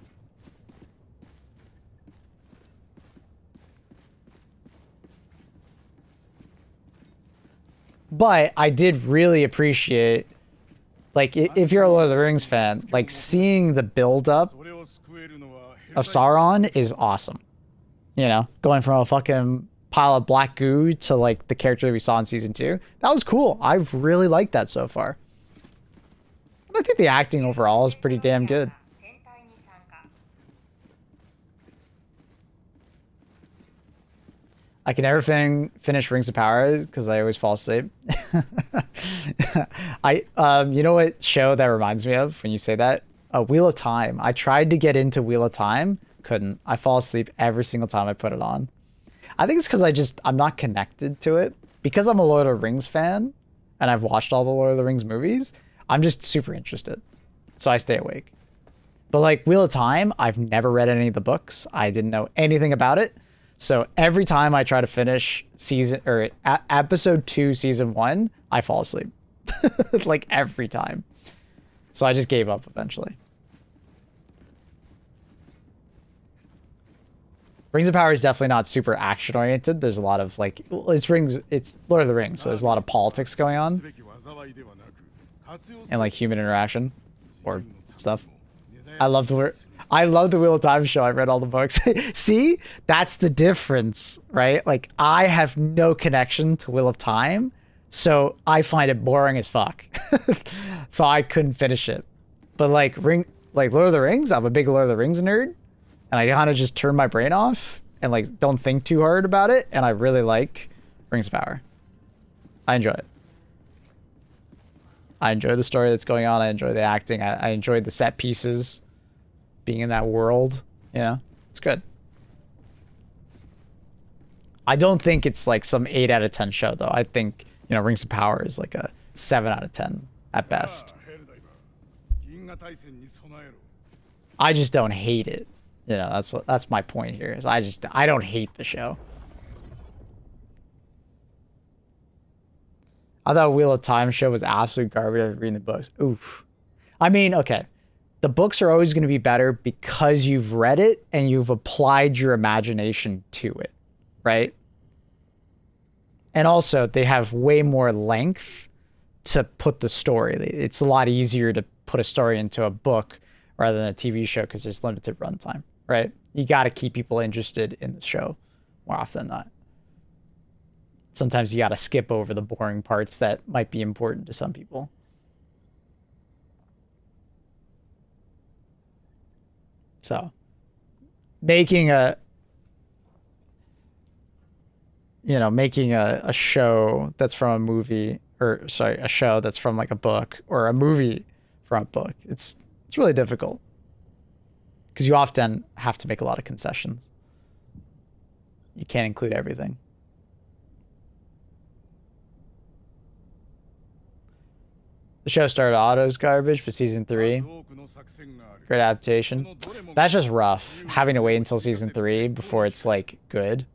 But I did really appreciate, like, if you're a Lord of the Rings fan, like, seeing the build-up of Sauron is awesome. You know, going from a fucking pile of black goo to, like, the character that we saw in Season 2. That was cool. I've really liked that so far. And I think the acting overall is pretty damn good. I can never finish Rings of Power because I always fall asleep. You know what show that reminds me of when you say that? Wheel of Time. I tried to get into Wheel of Time, couldn't. I fall asleep every single time I put it on. I think it's because I'm not connected to it. Because I'm a Lord of the Rings fan, and I've watched all the Lord of the Rings movies, I'm just super interested. So I stay awake. But like Wheel of Time, I've never read any of the books. I didn't know anything about it. So every time I try to finish episode 2, season 1, I fall asleep. Like every time. So I just gave up eventually. Rings of Power is definitely not super action oriented. There's a lot of like, it's Lord of the Rings, so there's a lot of politics going on. And like human interaction or stuff. I love the Wheel of Time show. I read all the books. See, that's the difference, right? Like I have no connection to Wheel of Time, so I find it boring as fuck. So I couldn't finish it. But like Lord of the Rings, I'm a big Lord of the Rings nerd, and I kind of just turn my brain off and like don't think too hard about it, and I really like Rings of Power. I enjoy it. I enjoy the story that's going on. I enjoy the acting. I enjoy the set pieces, being in that world, you know, it's good. I don't think it's like some 8 out of 10 show though. I think, you know, Rings of Power is like a 7 out of 10 at best. I just don't hate it. You know, that's my point here. Is I don't hate the show. I thought Wheel of Time show was absolute garbage after reading the books. Oof. I mean, okay. The books are always going to be better because you've read it and you've applied your imagination to it, right? And also, they have way more length to put the story. It's a lot easier to put a story into a book rather than a TV show because there's limited runtime, right? You got to keep people interested in the show more often than not. Sometimes you got to skip over the boring parts that might be important to some people. So, making a show that's from a movie, or sorry, a show that's from like a book, or a movie from a book, it's really difficult because you often have to make a lot of concessions. You can't include everything. The show started out as garbage, but season 3, great adaptation. That's just rough, having to wait until season 3 before it's like good.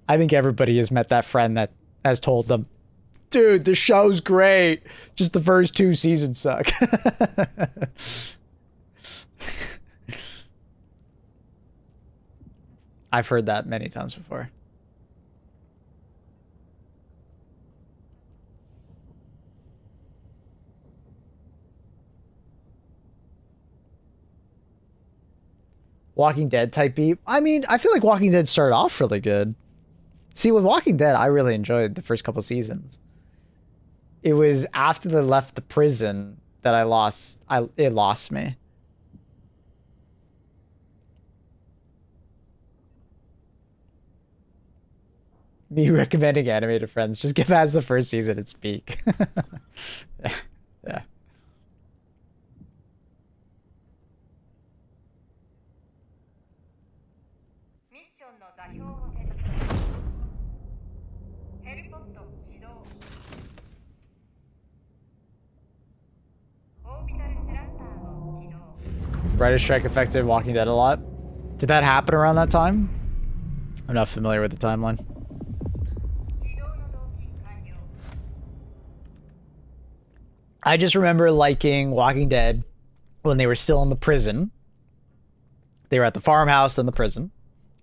I think everybody has met that friend that has told them, dude, the show's great, just the first 2 seasons suck. I've heard that many times before. Walking Dead type beat. I mean, I feel like Walking Dead started off really good. See, with Walking Dead, I really enjoyed the first couple seasons. It was after they left the prison that it lost me. Me recommending anime to friends. Just give as the first season its peak. Yeah. Writer's strike affected Walking Dead a lot. Did that happen around that time? I'm not familiar with the timeline. I just remember liking Walking Dead when they were still in the prison. They were at the farmhouse, then the prison.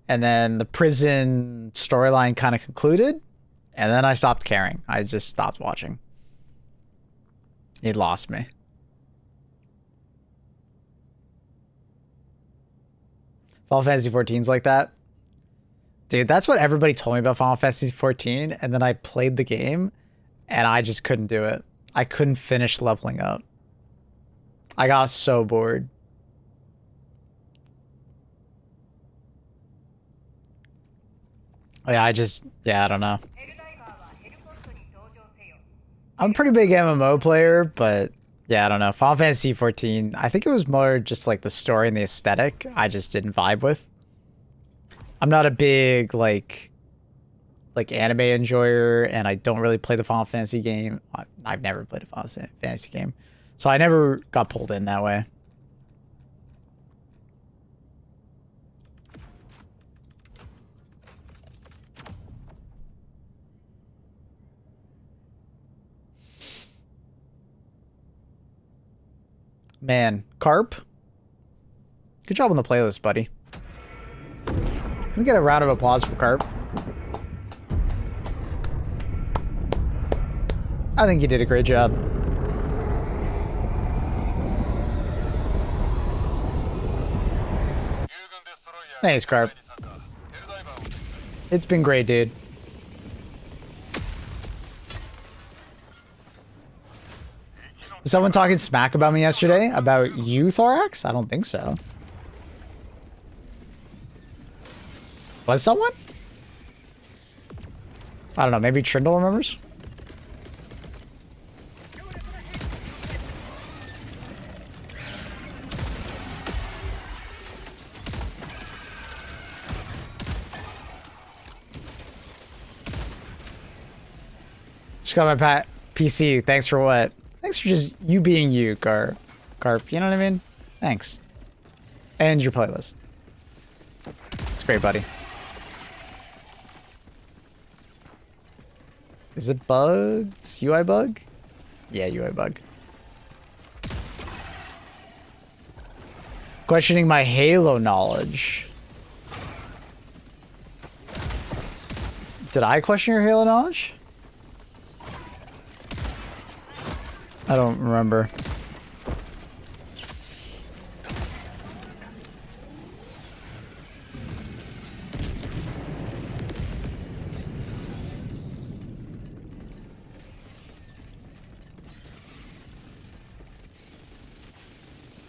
And then the prison storyline kind of concluded. And then I stopped caring. I just stopped watching. It lost me. Final Fantasy 14's like that. Dude, that's what everybody told me about Final Fantasy 14. And then I played the game and I just couldn't do it. I couldn't finish leveling up. I got so bored. Yeah, I don't know. I'm a pretty big MMO player, but yeah, I don't know. Final Fantasy 14, I think it was more just like the story and the aesthetic I just didn't vibe with. I'm not a big like anime enjoyer, and I don't really play the Final Fantasy game. I've never played a Final Fantasy game, so I never got pulled in that way. Man, Carp, good job on the playlist, buddy. Can we get a round of applause for Carp? I think you did a great job. Thanks, Carp. It's been great, dude. Was someone talking smack about me yesterday? About you, Thorax? I don't think so. Was someone? I don't know. Maybe Trindle remembers? Just got my PC. Thanks for what? Thanks for just you being you, Carp. You know what I mean? Thanks. And your playlist. It's great, buddy. Is it bugs? UI bug? Yeah, UI bug. Questioning my Halo knowledge. Did I question your Halo knowledge? I don't remember.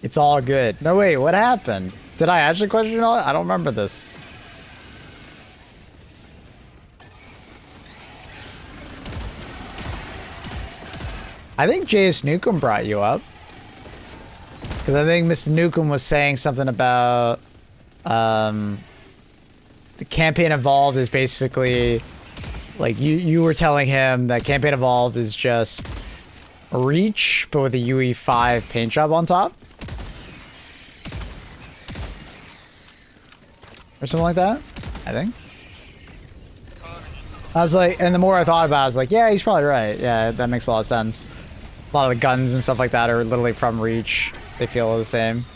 It's all good. No, wait, what happened? Did I actually question your knowledge? I don't remember this. I think J.S. Newcomb brought you up. Because I think Mr. Newcomb was saying something about the campaign evolved is basically like you were telling him that campaign evolved is just Reach but with a UE5 paint job on top. Or something like that, I think. I was like, and the more I thought about it, I was like, yeah, he's probably right. Yeah, that makes a lot of sense. A lot of the guns and stuff like that are literally from Reach. They feel the same.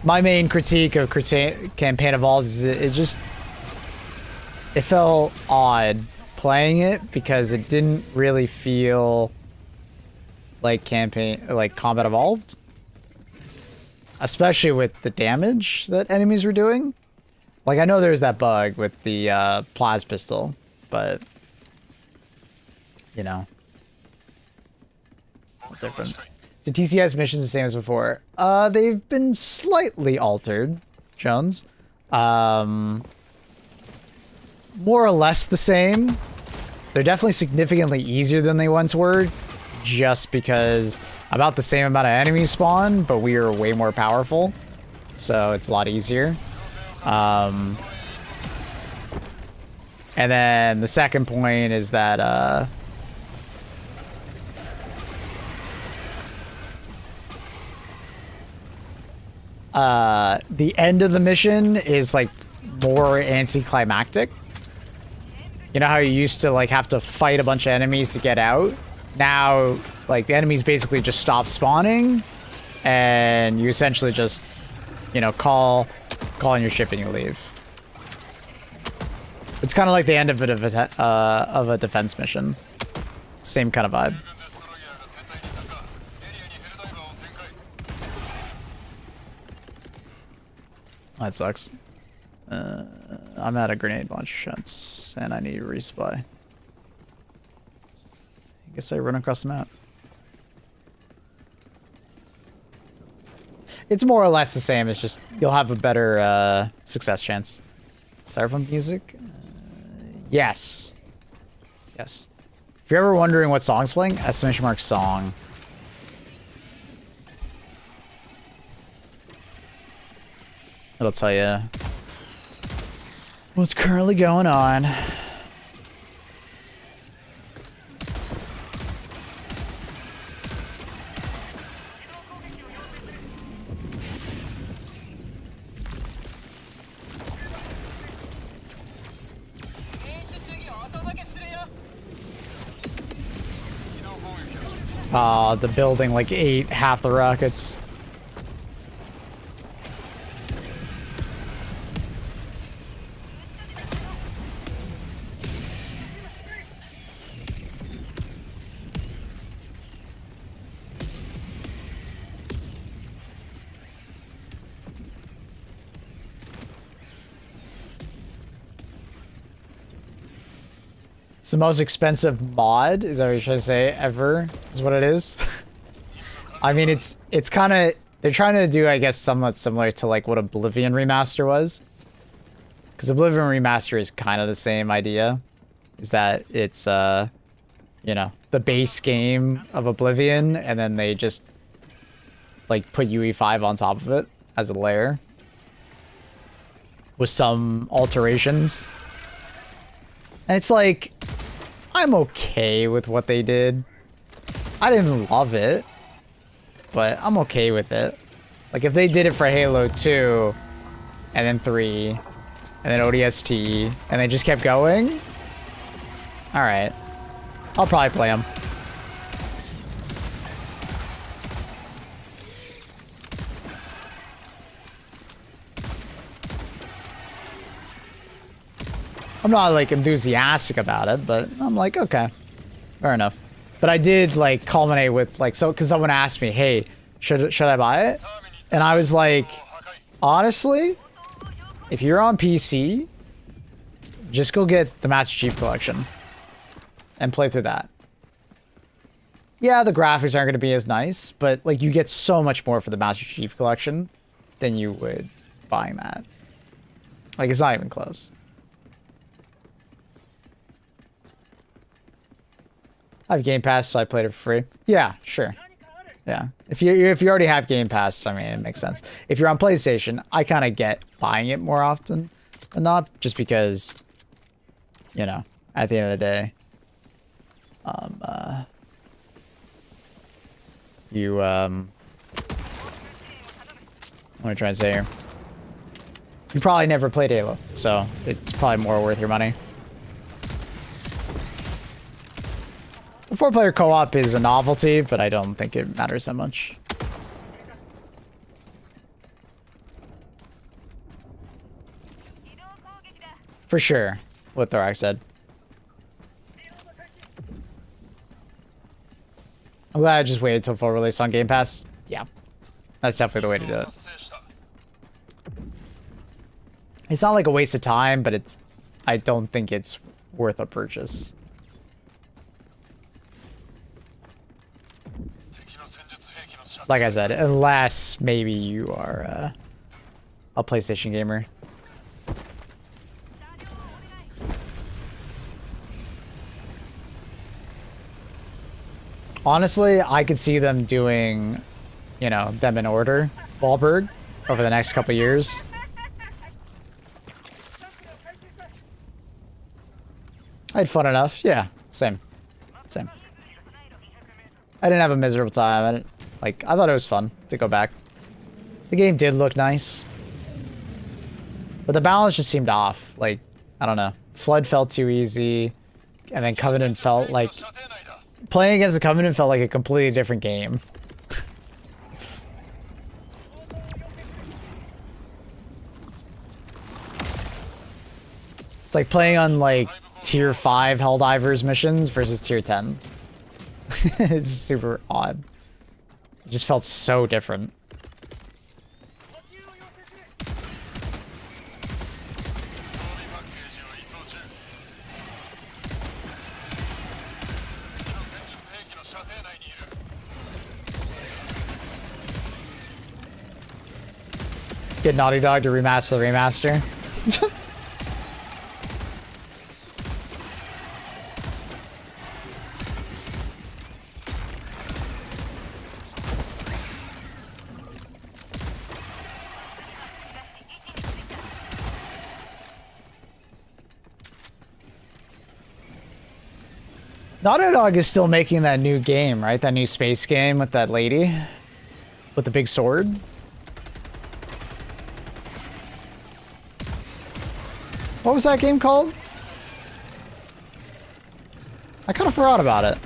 My main critique of Campaign Evolved is it felt odd playing it because it didn't really feel like Combat Evolved. Especially with the damage that enemies were doing. Like, I know there's that bug with the Plas pistol, but you know, different. The TCS missions the same as before. They've been slightly altered, Jones. More or less the same. They're definitely significantly easier than they once were, just because about the same amount of enemies spawn, but we are way more powerful, so it's a lot easier. And then the second point is that the end of the mission is like more anticlimactic. You know how you used to like have to fight a bunch of enemies to get out? Now, like, the enemies basically just stop spawning, and you essentially just, you know, call in your ship and you leave. It's kind of like the end of a defense mission. Same kind of vibe. That sucks. I'm out of grenade launcher shots, and I need a resupply. I guess I run across the map. It's more or less the same. It's just you'll have a better success chance. Cyberpunk music? Yes. Yes. If you're ever wondering what song's playing, exclamation mark song. It'll tell you what's currently going on. The building like ate half the rockets. It's the most expensive mod, is that what you're trying to say, ever, is what it is. I mean, it's kind of, they're trying to do, I guess, somewhat similar to like what Oblivion Remaster was. Because Oblivion Remaster is kind of the same idea. Is that it's, you know, the base game of Oblivion, and then they just, like, put UE5 on top of it as a layer. With some alterations. And it's like, I'm okay with what they did. I didn't love it, but I'm okay with it. Like, if they did it for Halo 2, and then 3, and then ODST, and they just kept going, alright. I'll probably play them. I'm not, like, enthusiastic about it, but I'm like, okay, fair enough. But I did, like, culminate with, like, so, because someone asked me, hey, should I buy it? And I was like, honestly, if you're on PC, just go get the Master Chief Collection and play through that. Yeah, the graphics aren't going to be as nice, but, like, you get so much more for the Master Chief Collection than you would buying that. Like, it's not even close. I have Game Pass, so I played it for free. Yeah, sure. Yeah. If you already have Game Pass, I mean, it makes sense. If you're on PlayStation, I kind of get buying it more often than not, just because, you know, at the end of the day, what am I trying to say here? You probably never played Halo, so it's probably more worth your money. The 4-player co-op is a novelty, but I don't think it matters that much. For sure, what Thorax said. I'm glad I just waited till full release on Game Pass. Yeah, that's definitely the way to do it. It's not like a waste of time, but it's, I don't think it's worth a purchase. Like I said, unless maybe you are a PlayStation gamer. Honestly, I could see them doing, you know, them in order, Wahlberg, over the next couple years. I had fun enough. Yeah, same. Same. I didn't have a miserable time. I thought it was fun to go back. The game did look nice. But the balance just seemed off. Like, I don't know. Flood felt too easy. And then Covenant felt like... Playing against the Covenant felt like a completely different game. It's like playing on, like, Tier 5 Helldivers missions versus Tier 10. It's just super odd. It just felt so different. Get Naughty Dog to remaster the remaster. Naughty Dog is still making that new game, right? That new space game with that lady with the big sword. What was that game called? I kind of forgot about it.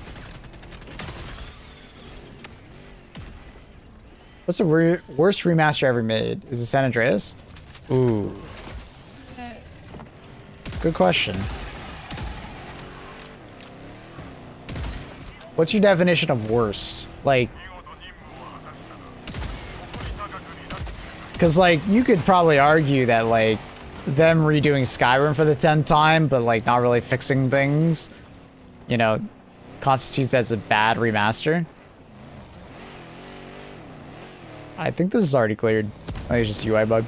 What's the worst remaster ever made? Is it San Andreas? Ooh. Good question. What's your definition of worst? Like, because like you could probably argue that like them redoing Skyrim for the 10th time, but like not really fixing things, you know, constitutes as a bad remaster. I think this is already cleared. I think it's just UI bug.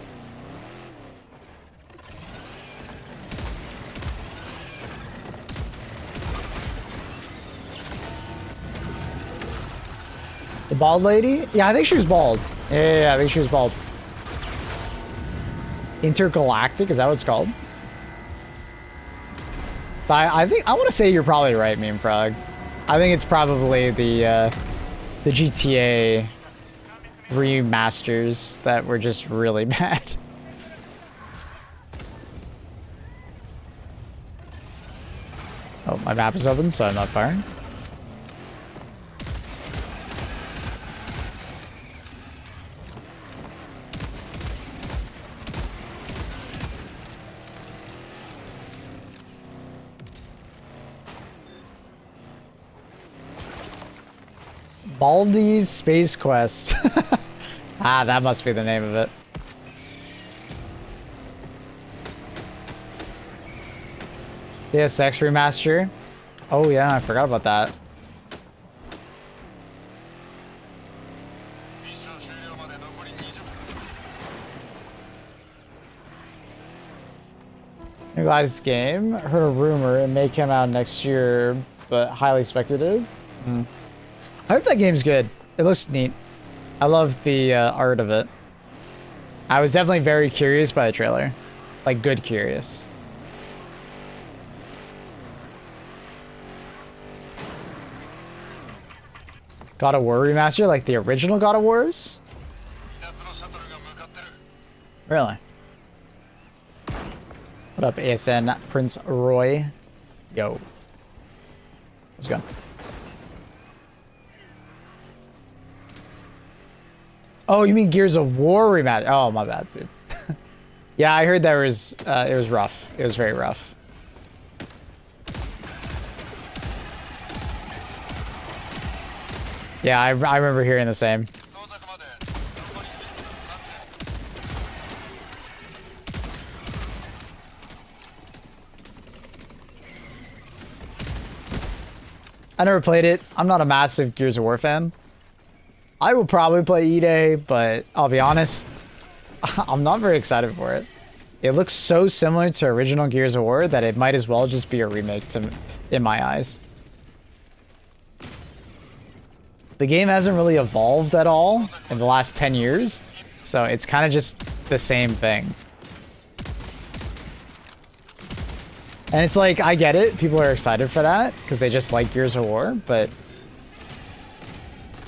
The bald lady? Yeah, I think she was bald. Yeah, I think she was bald. Intergalactic, is that what it's called? But I think I want to say you're probably right, Meme Frog. I think it's probably the GTA remasters that were just really bad. Oh, my map is open, so I'm not firing. Baldi's Space Quest. Ah, that must be the name of it. DSX remaster. Oh yeah, I forgot about that. New latest game. Heard a rumor it may come out next year, but highly speculative. I hope that game's good. It looks neat. I love the art of it. I was definitely very curious by the trailer. Like, good curious. God of War remaster? Like the original God of Wars? Really? What up, ASN Prince Roy? Yo. Let's go. Oh, you mean Gears of War remaster? Oh, my bad, dude. Yeah, I heard there was, it was rough. It was very rough. Yeah, I remember hearing the same. I never played it. I'm not a massive Gears of War fan. I will probably play E-Day, but I'll be honest, I'm not very excited for it. It looks so similar to original Gears of War that it might as well just be a remake in my eyes. The game hasn't really evolved at all in the last 10 years, so it's kind of just the same thing. And it's like, I get it, people are excited for that because they just like Gears of War, but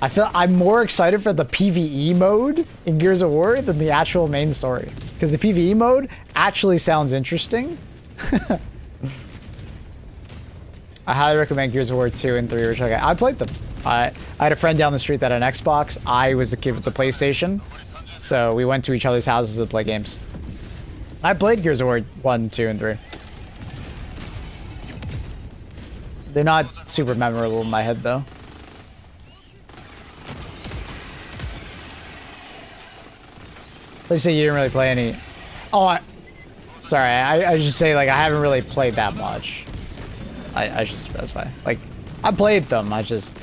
I feel I'm more excited for the PvE mode in Gears of War than the actual main story. Because the PvE mode actually sounds interesting. I highly recommend Gears of War 2 and 3 original game. I played them. I had a friend down the street that had an Xbox. I was the kid with the PlayStation. So we went to each other's houses to play games. I played Gears of War 1, 2, and 3. They're not super memorable in my head, though. Let's say you didn't really play any. Oh, sorry. I just say, like, I haven't really played that much. I should specify. Like, I played them. I just.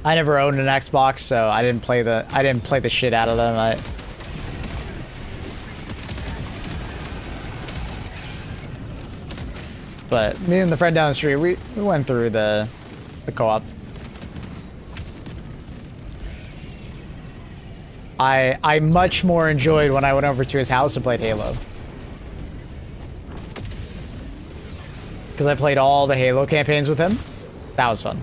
I never owned an Xbox, so I didn't play the shit out of them. But me and the friend down the street, we went through the co-op. I much more enjoyed when I went over to his house and played Halo. Because I played all the Halo campaigns with him. That was fun.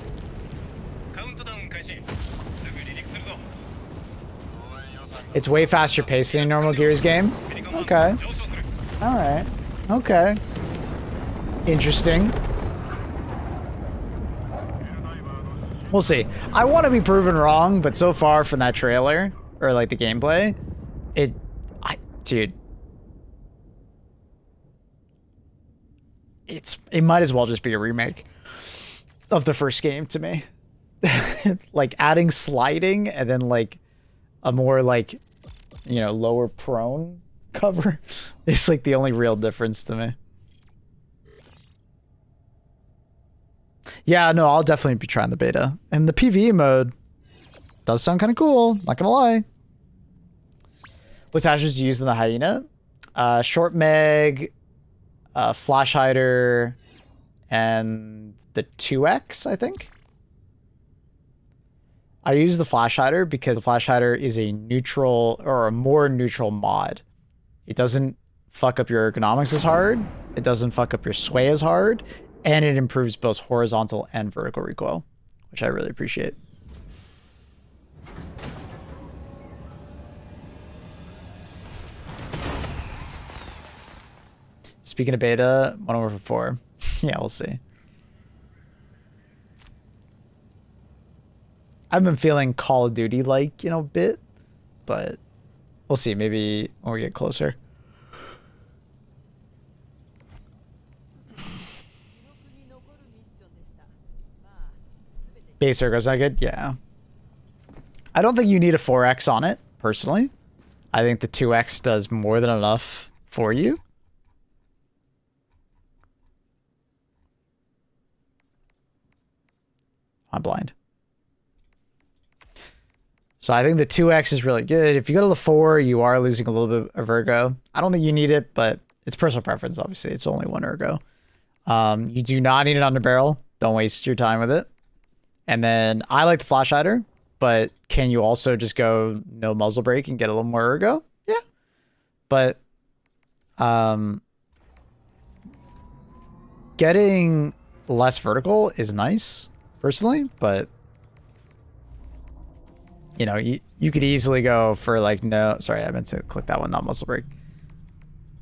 It's way faster paced than a normal Gears game. Okay. Alright. Okay. Interesting. We'll see. I want to be proven wrong, but so far from that trailer, or like the gameplay, dude. It might as well just be a remake of the first game to me. Like adding sliding and then like a more like, you know, lower prone cover. It's like the only real difference to me. Yeah, no, I'll definitely be trying the beta. And the PvE mode does sound kind of cool, not gonna lie. What's attachments you use in the Hyena? Short Meg, Flash Hider, and the 2X, I think. I use the Flash Hider because the Flash Hider is a neutral, or a more neutral mod. It doesn't fuck up your ergonomics as hard, it doesn't fuck up your sway as hard, and it improves both horizontal and vertical recoil, which I really appreciate. Speaking of beta, 1/4. Yeah, we'll see. I've been feeling Call of Duty like, you know, bit, but we'll see. Maybe when we get closer. Base ergo's not good? Yeah. I don't think you need a 4X on it, personally. I think the 2X does more than enough for you. I'm blind. So I think the 2X is really good. If you go to the 4, you are losing a little bit of ergo. I don't think you need it, but it's personal preference, obviously. It's only 1 ergo. You do not need an underbarrel. Don't waste your time with it. And then I like the Flash Hider, but can you also just go no muzzle brake and get a little more ergo? Yeah. But getting less vertical is nice, personally, but you know, you could easily go for like no, sorry, I meant to click that one, not muzzle brake.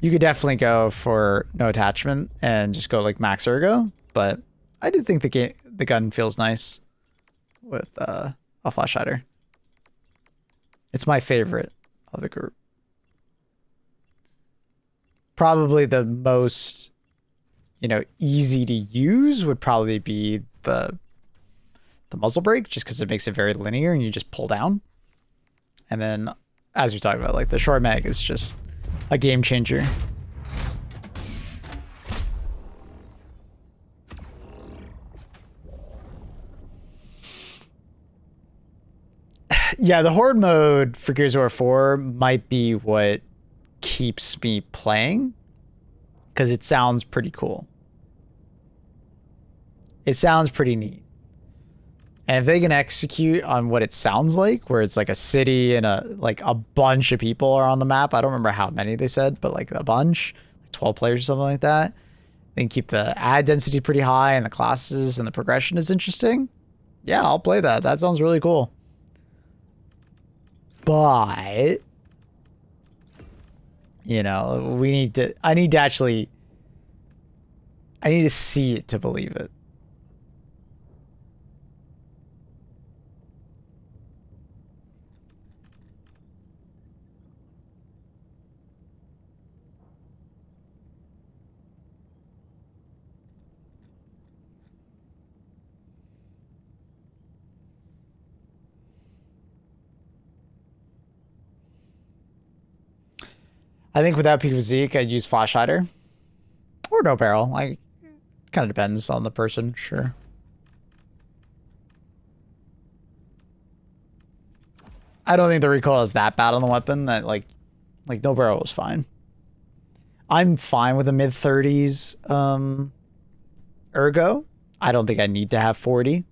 You could definitely go for no attachment and just go like max ergo, but I do think the gun feels nice with a Flash Hider. It's my favorite of the group. Probably the most, you know, easy to use would probably be the muzzle brake, just because it makes it very linear and you just pull down. And then, as we talked about, like the short mag is just a game changer. Yeah, the horde mode for Gears of War 4 might be what keeps me playing, because it sounds pretty cool. It sounds pretty neat. And if they can execute on what it sounds like, where it's like a city and a bunch of people are on the map. I don't remember how many they said, but like a bunch, like 12 players or something like that. They can keep the ad density pretty high and the classes and the progression is interesting. Yeah, I'll play that. That sounds really cool. But, you know, I need to see it to believe it. I think without peak physique, I'd use Flash Hider. Or no barrel. Like, kind of depends on the person, sure. I don't think the recoil is that bad on the weapon that like no barrel was fine. I'm fine with a mid-30s ergo. I don't think I need to have 40.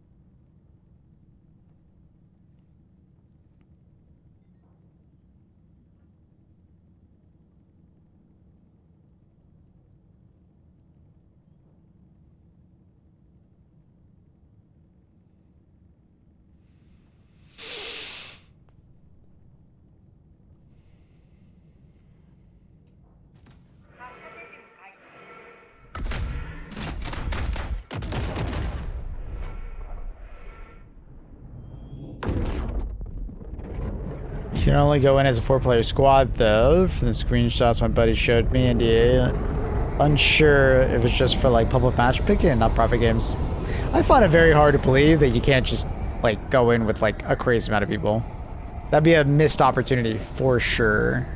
You can only go in as a 4-player squad, though, from the screenshots my buddy showed me, and unsure if it's just for, like, public match picking and not profit games. I find it very hard to believe that you can't just, like, go in with, like, a crazy amount of people. That'd be a missed opportunity, for sure.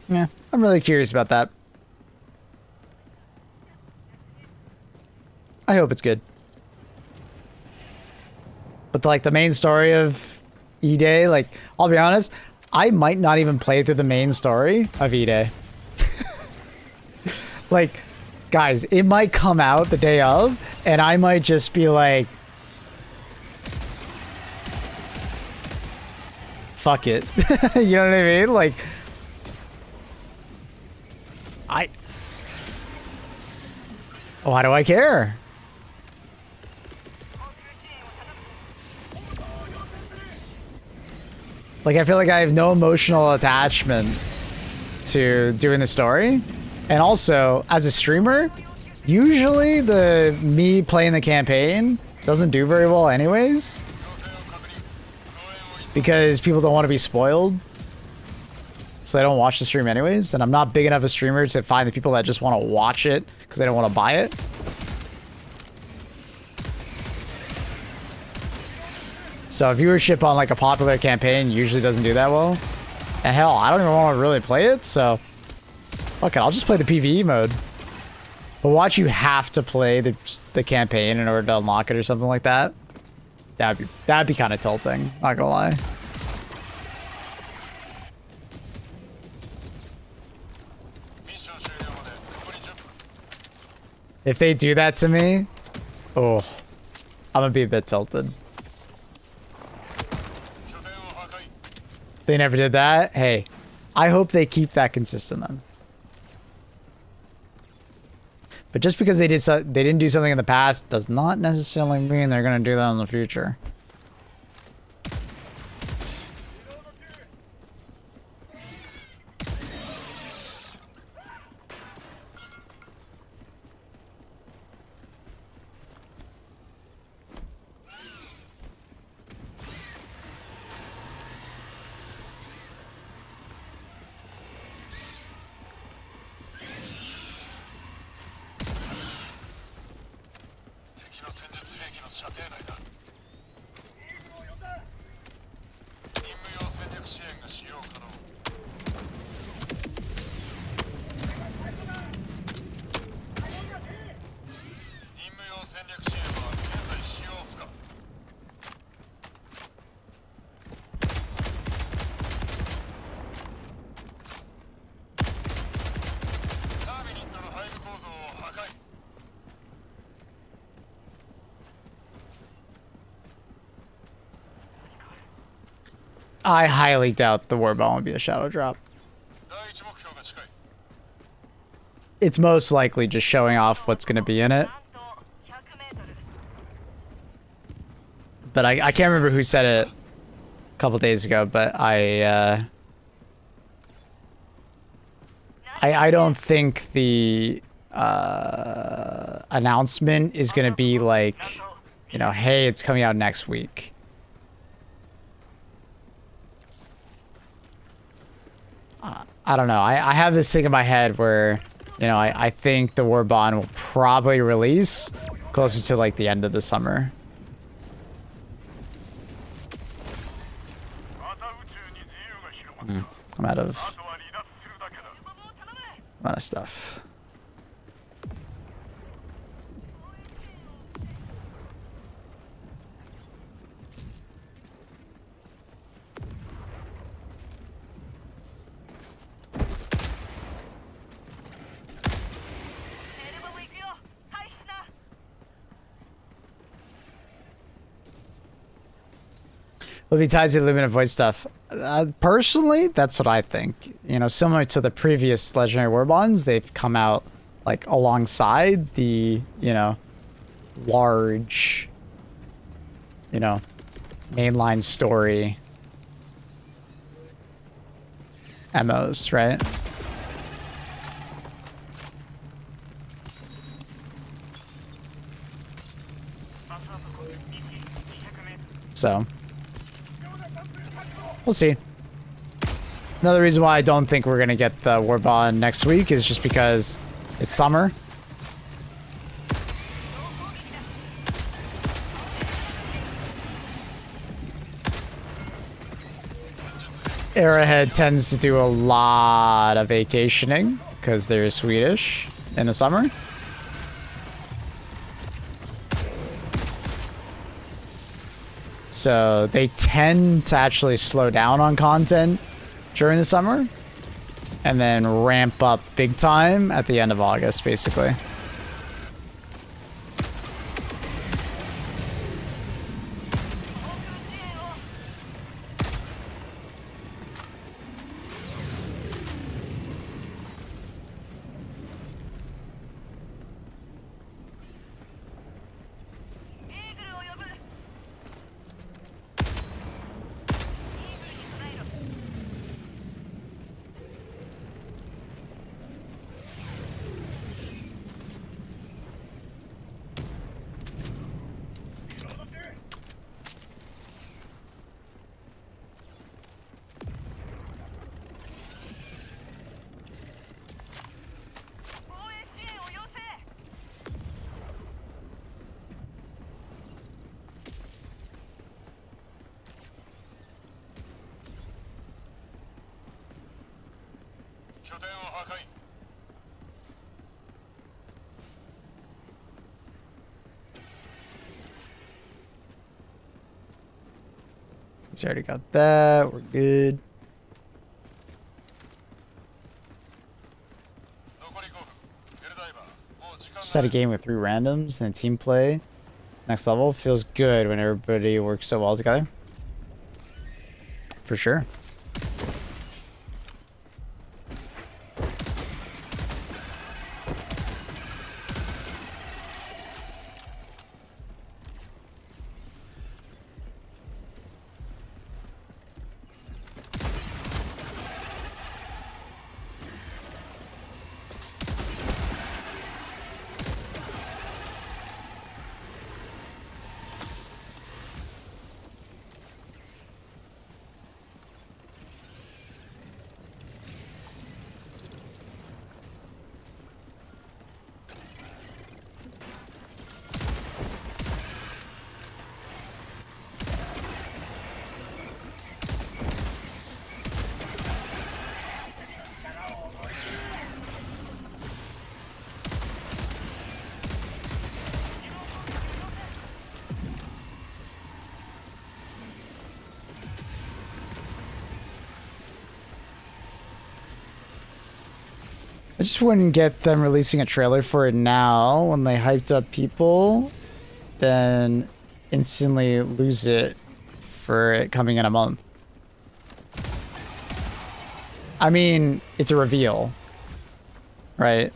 Yeah, I'm really curious about that. I hope it's good. But like the main story of E-Day, like, I'll be honest, I might not even play through the main story of E-Day. Like, guys, it might come out the day of, and I might just be like, fuck it. You know what I mean? Like, why do I care? Like, I feel like I have no emotional attachment to doing the story. And also, as a streamer, usually me playing the campaign doesn't do very well anyways. Because people don't want to be spoiled. So they don't watch the stream anyways. And I'm not big enough a streamer to find the people that just want to watch it because they don't want to buy it. So viewership on like a popular campaign usually doesn't do that well. And hell, I don't even want to really play it, so fuck it, I'll just play the PvE mode. But watch you have to play the campaign in order to unlock it or something like that. That'd be kind of tilting, not gonna lie. If they do that to me, oh, I'm gonna be a bit tilted. They never did that. Hey, I hope they keep that consistent then. But just because they didn't do something in the past does not necessarily mean they're gonna do that in the future. I highly doubt the Warbond would be a shadow drop. It's most likely just showing off what's going to be in it. But I can't remember who said it a couple days ago, but I don't think the announcement is going to be like you know, hey, it's coming out next week. I don't know. I have this thing in my head where, you know, I think the WARBOND will probably release closer to like the end of the summer. I'm out of stuff. Will be tied to the Luminant Void stuff. Personally, that's what I think. You know, similar to the previous Legendary WARBONDs, they've come out like alongside the, you know, large, you know, mainline story MOs, right? So we'll see. Another reason why I don't think we're gonna get the WARBOND next week is just because it's summer. Arrowhead tends to do a lot of vacationing because they're Swedish in the summer. So they tend to actually slow down on content during the summer and then ramp up big time at the end of August, basically. He's already got that. We're good. Just had a game with 3 randoms and team play. Next level. Feels good when everybody works so well together. For sure. I just wouldn't get them releasing a trailer for it now when they hyped up people, then instantly lose it for it coming in a month. I mean, it's a reveal, right?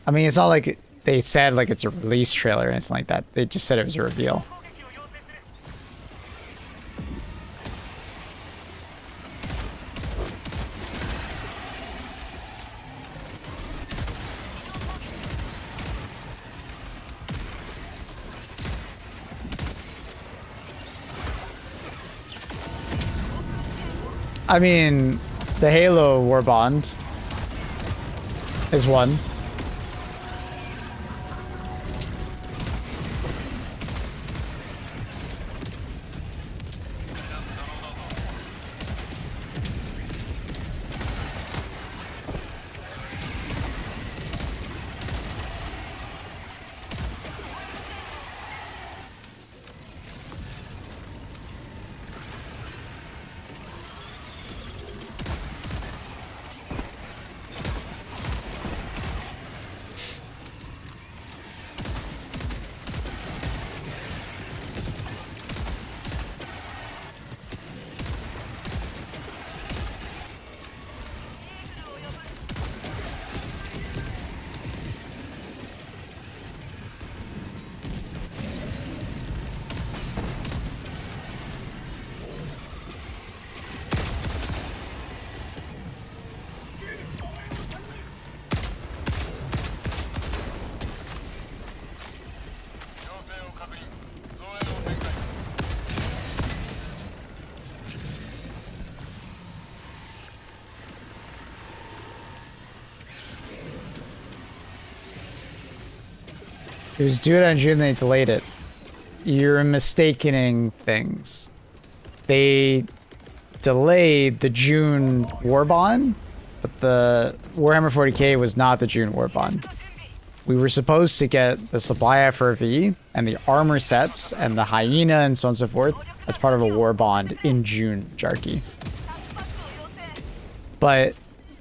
I mean, it's not like they said like it's a release trailer or anything like that. They just said it was a reveal. I mean, the Halo Warbond is one. It was due in June, they delayed it. You're mistaking things. They delayed the June Warbond, but the Warhammer 40k was not the June Warbond. We were supposed to get the supply FRV and the armor sets and the hyena and so on and so forth as part of a Warbond in June, Jarky. But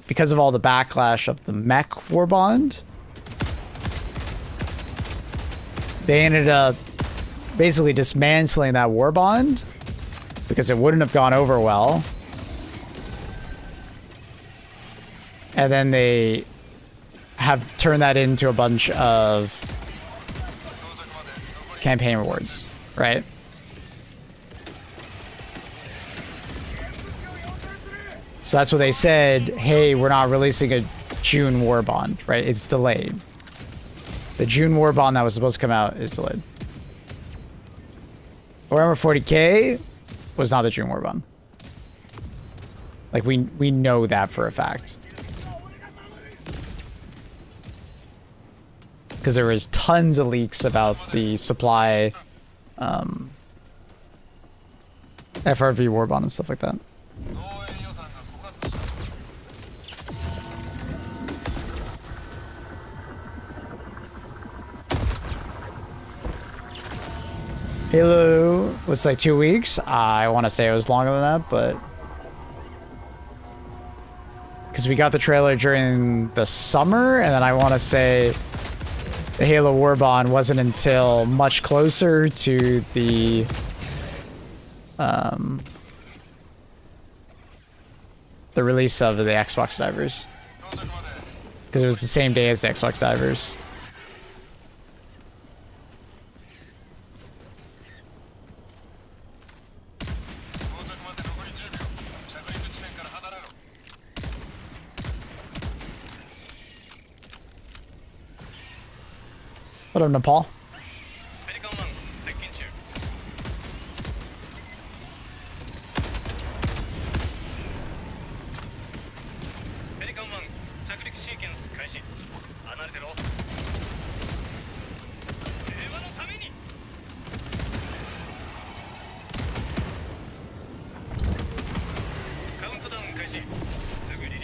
because of all the backlash of the mech Warbond, they ended up basically dismantling that Warbond because it wouldn't have gone over well. And then they have turned that into a bunch of campaign rewards, right? So that's what they said, hey, we're not releasing a June Warbond, right? It's delayed. The June Warbond that was supposed to come out is delayed. Warhammer 40k was not the June Warbond. Like, we know that for a fact. Because there was tons of leaks about the supply FRV Warbond and stuff like that. Halo was like 2 weeks. I want to say it was longer than that, but because we got the trailer during the summer, and then I want to say the Halo Warbond wasn't until much closer to the release of the Xbox Divers, because it was the same day as the Xbox Divers. What up, Nepal?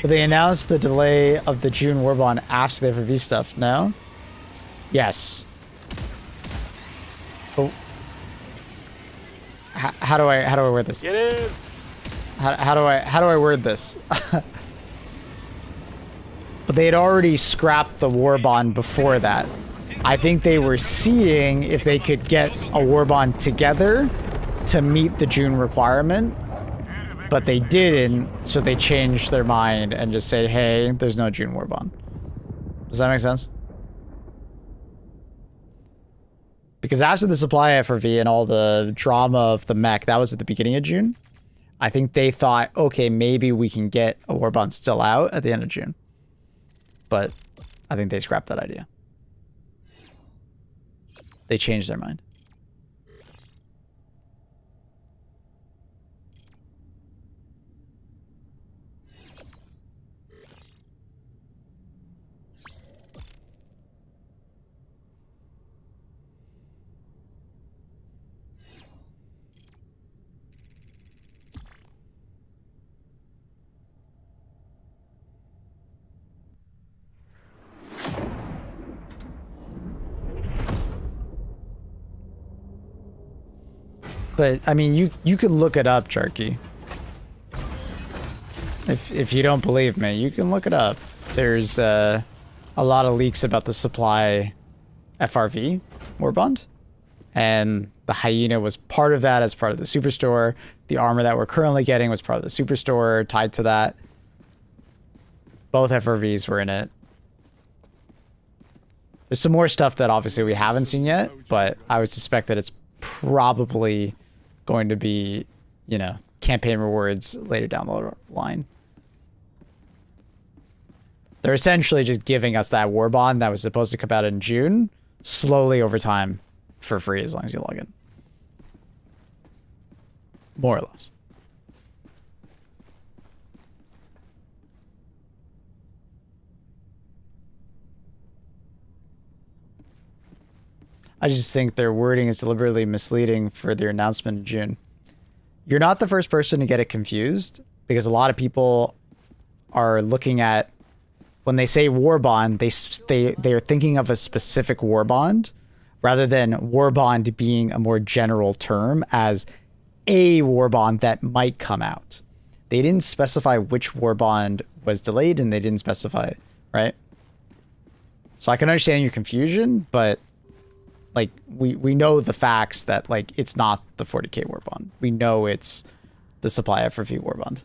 But they announced the delay of the June Warbond after the FRV stuff, no? Yes. Oh. How do I word this? Get in. How do I word this? But they had already scrapped the Warbond before that. I think they were seeing if they could get a Warbond together to meet the June requirement, but they didn't, so they changed their mind and just said, hey, there's no June Warbond. Does that make sense? Because after the supply FRV and all the drama of the mech, that was at the beginning of June. I think they thought, okay, maybe we can get a Warbond still out at the end of June. But I think they scrapped that idea. They changed their mind. But I mean, you can look it up, Jerky. If you don't believe me, you can look it up. There's a lot of leaks about the supply FRV Warbond, and the Hyena was part of that as part of the Superstore. The armor that we're currently getting was part of the Superstore, tied to that. Both FRVs were in it. There's some more stuff that obviously we haven't seen yet, but I would suspect that it's probably going to be, you know, campaign rewards later down the line. They're essentially just giving us that Warbond that was supposed to come out in June, slowly over time, for free as long as you log in. More or less. I just think their wording is deliberately misleading for their announcement in June. You're not the first person to get it confused, because a lot of people are looking at, when they say Warbond, they are thinking of a specific Warbond, rather than Warbond being a more general term as a Warbond that might come out. They didn't specify which Warbond was delayed, and they didn't specify, right? So I can understand your confusion, but like, we know the facts that, like, it's not the 40k Warbond. We know it's the supply FRV Warbond.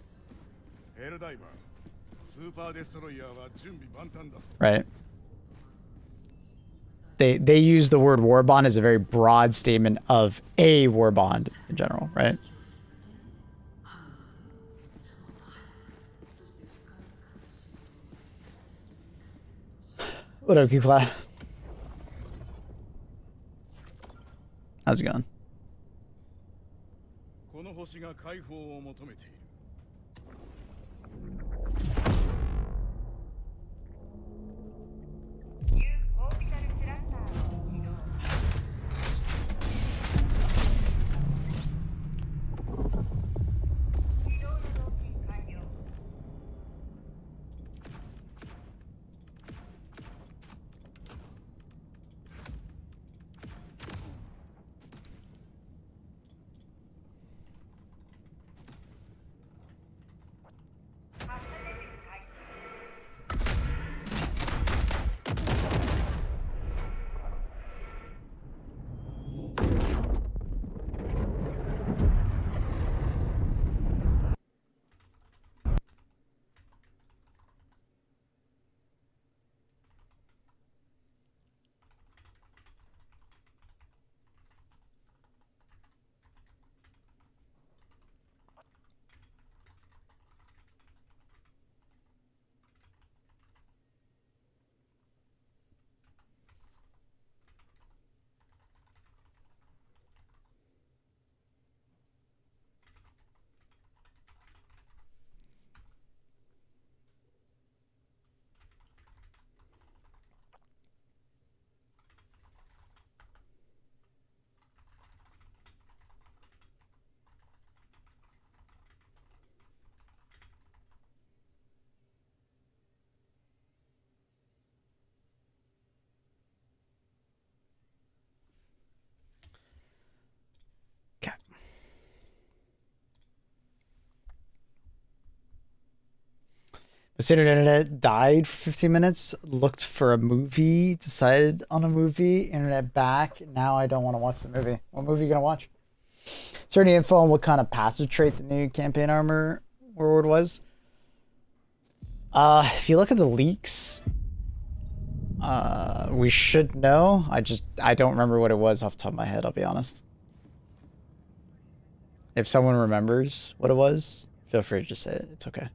Right? They use the word Warbond as a very broad statement of a Warbond in general, right? What up, Kikla? How's it going? The internet died for 15 minutes, looked for a movie, decided on a movie, internet back. Now I don't want to watch the movie. What movie are you going to watch? Is there any info on what kind of passive trait the new campaign armor reward was? If you look at the leaks, We should know. I don't remember what it was off the top of my head, I'll be honest. If someone remembers what it was, feel free to just say it. It's okay.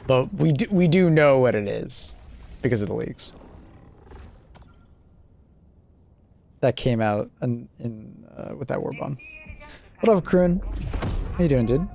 But we do know what it is because of the leaks that came out in with that Warbond. What up, Kroon? How you doing, dude?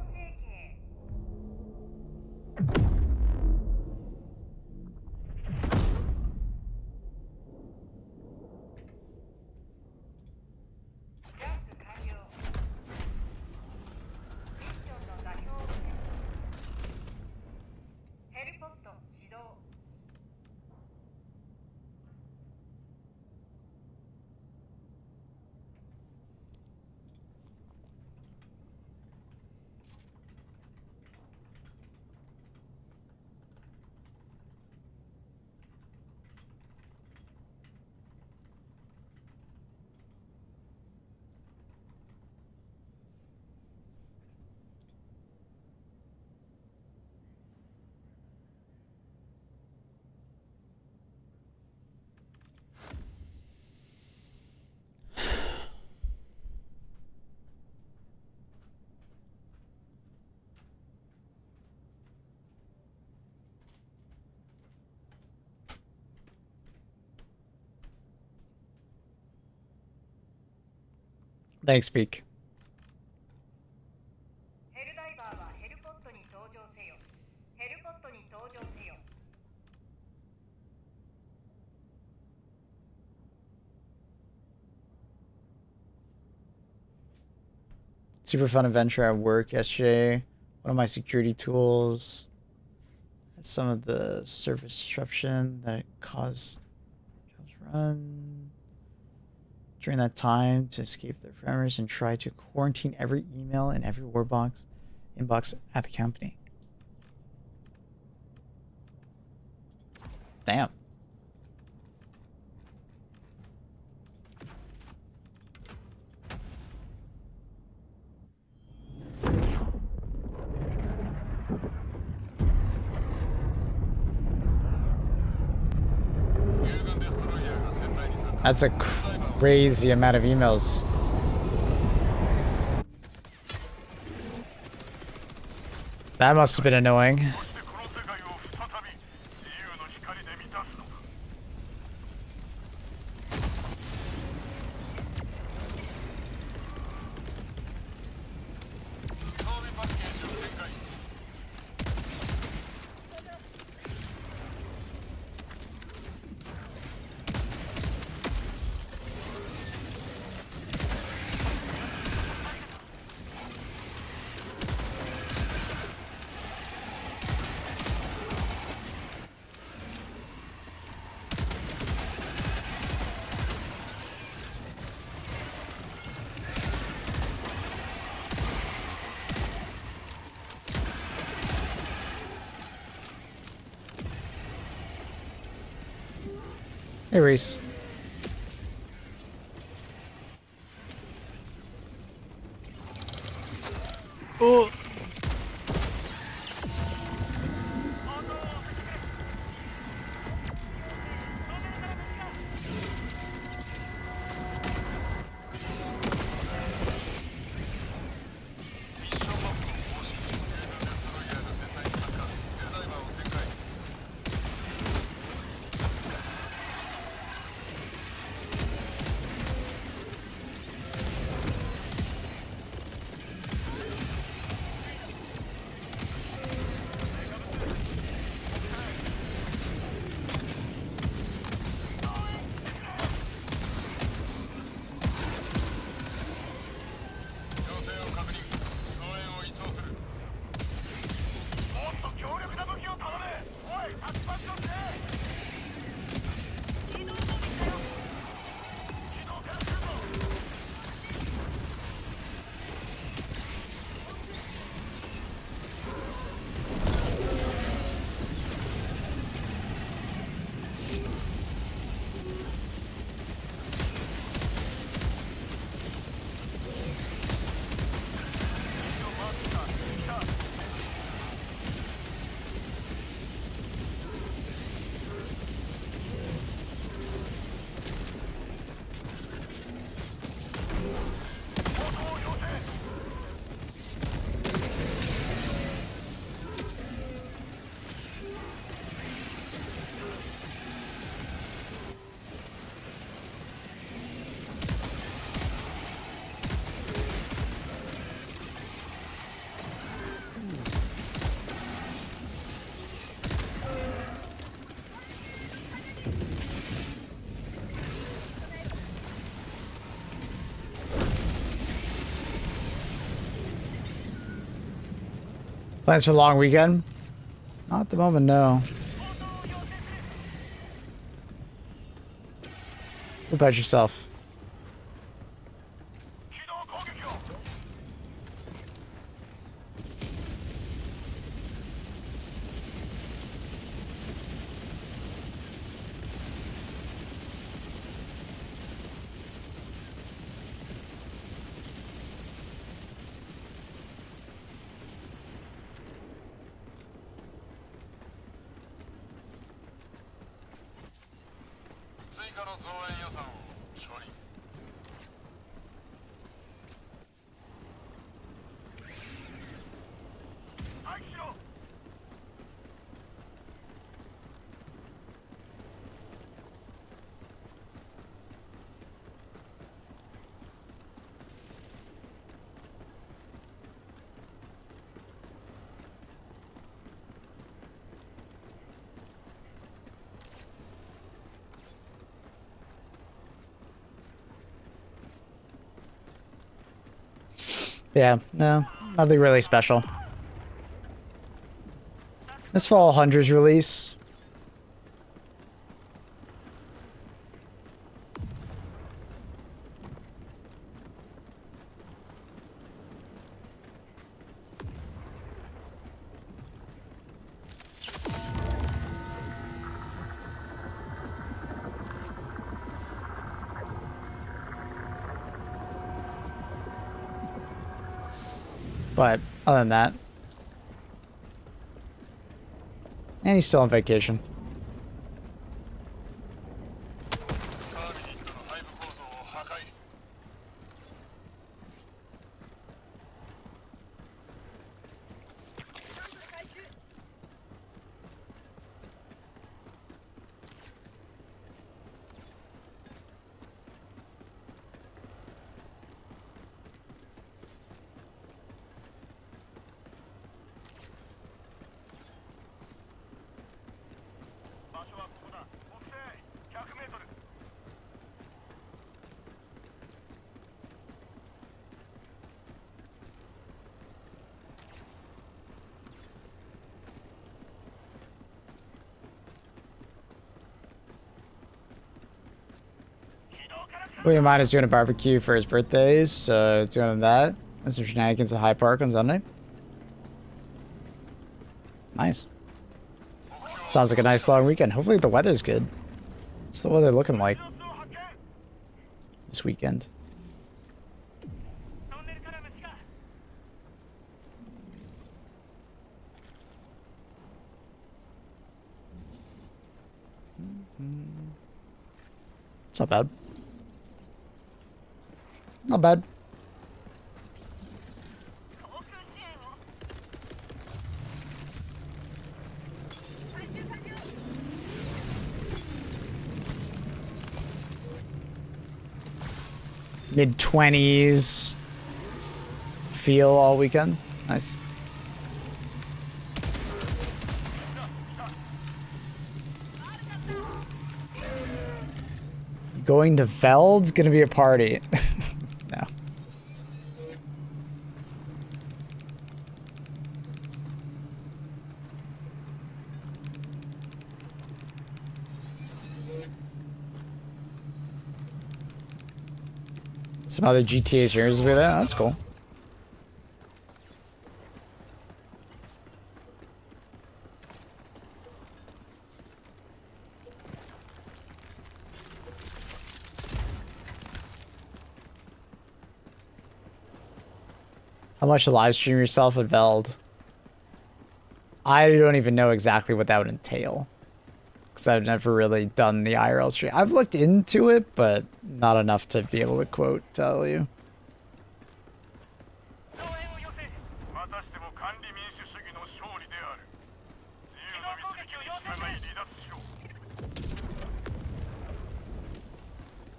Thanks, Peak. Super fun adventure at work yesterday. One of my security tools had some of the service disruption that it caused jobs run. During that time, to escape their parameters and try to quarantine every email and every inbox at the company. Damn. That's a crazy amount of emails. That must have been annoying. Hey, Reese. Oh. Plans for the long weekend? Not at the moment, no. What about yourself? Yeah, no, nothing really special. This fall, Hunter's release. But other than that, and he's still on vacation. William Mine is doing a barbecue for his birthday, so doing that. And some shenanigans at Hyde Park on Sunday. Nice. Sounds like a nice long weekend. Hopefully the weather's good. What's the weather looking like this weekend? It's not bad. Not bad. Mid-20s feel all weekend. Nice. Going to Veld's gonna be a party. No. Some other GTA series will be there. That's cool. How much to live stream yourself at Veld? I don't even know exactly what that would entail. Because I've never really done the IRL stream. I've looked into it, but not enough to be able to tell you.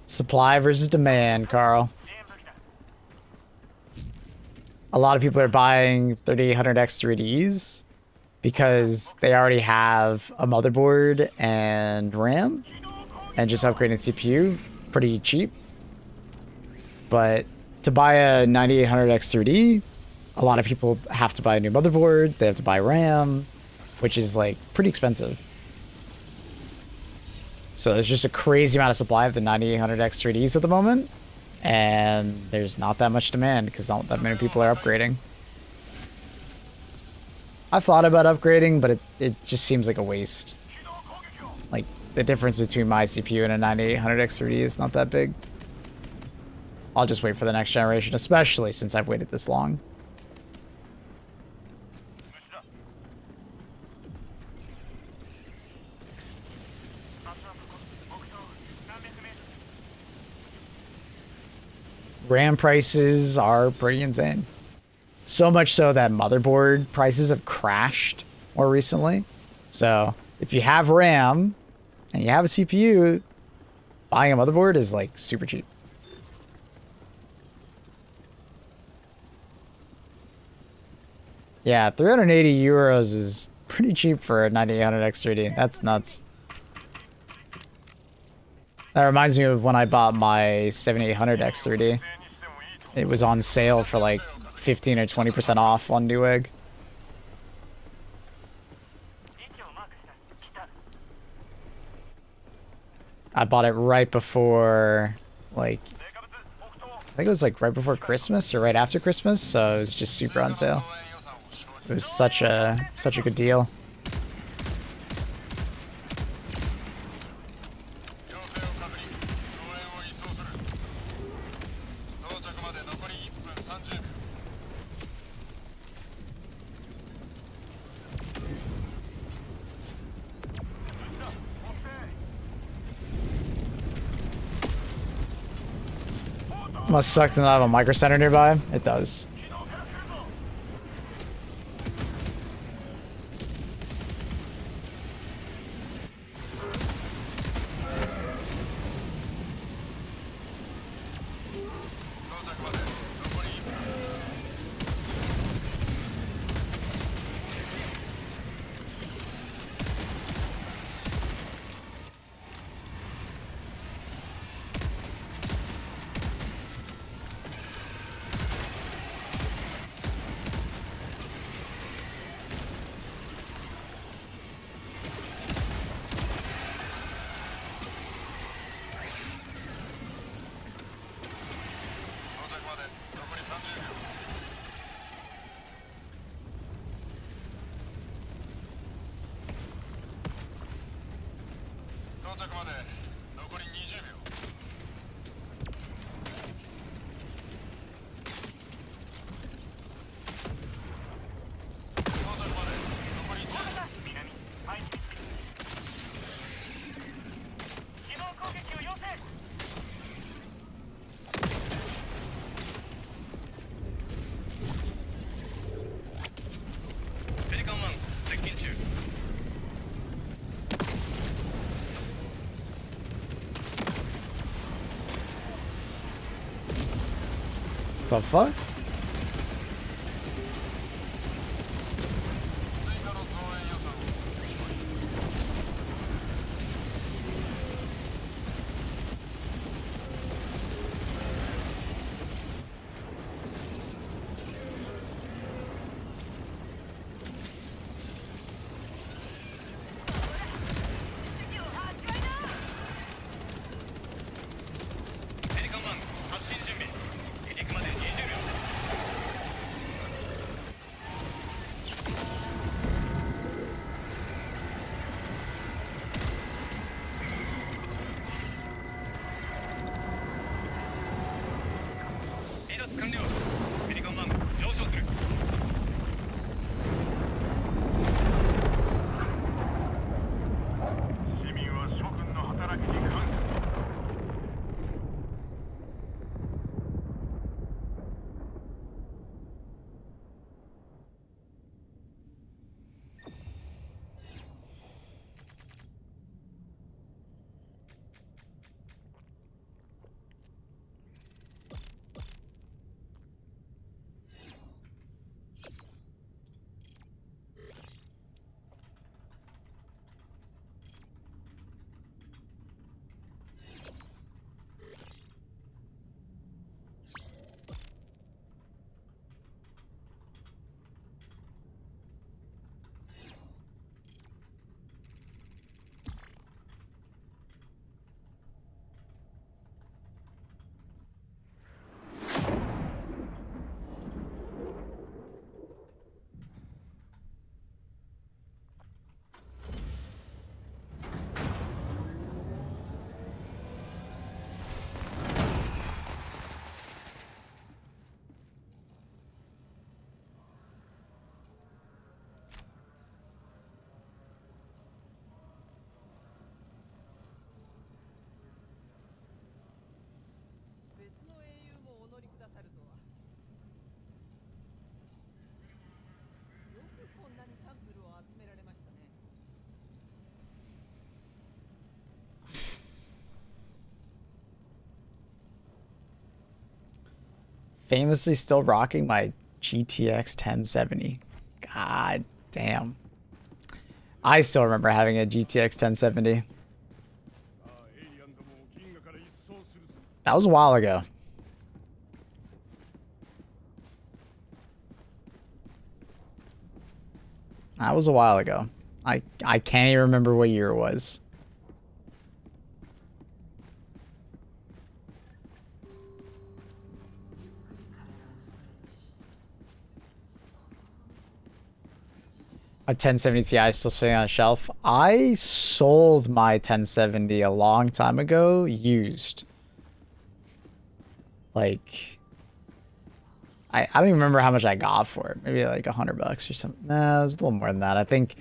Supply versus demand, Carl. A lot of people are buying 3800X 3Ds because they already have a motherboard and RAM and just upgrading CPU pretty cheap. But to buy a 9800X 3D a lot of people have to buy a new motherboard. They have to buy RAM, which is like pretty expensive. So there's just a crazy amount of supply of the 9800X 3Ds at the moment. And there's not that much demand because not that many people are upgrading. I've thought about upgrading, but it just seems like a waste. Like, the difference between my CPU and a 9800X 3D is not that big. I'll just wait for the next generation, especially since I've waited this long. RAM prices are pretty insane. So much so that motherboard prices have crashed more recently. So if you have RAM and you have a CPU, buying a motherboard is like super cheap. Yeah, 380 euros is pretty cheap for a 9800X 3D. That's nuts. That reminds me of when I bought my 7800X 3D. It was on sale for like 15 or 20% off on Newegg. I bought it right before, like, I think it was like right before Christmas or right after Christmas, so it was just super on sale. It was such a good deal. Must suck to not have a micro center nearby. It does. The fuck? famously still rocking my GTX 1070. God damn. I still remember having a GTX 1070. That was a while ago. That was a while ago. I can't even remember what year it was. A 1070 Ti still sitting on a shelf. I sold my 1070 a long time ago, used. Like, I don't even remember how much I got for it. Maybe like $100 or something. Nah, it was a little more than that. I think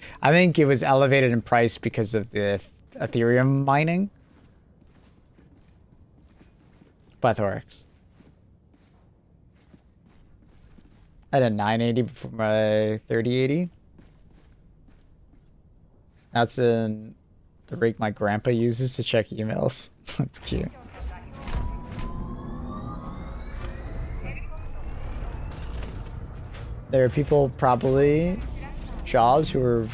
it was elevated in price because of the Ethereum mining. Plethorics. I had a 980 before my 3080. That's the rig my grandpa uses to check emails. That's cute. There are people, probably jobs, who were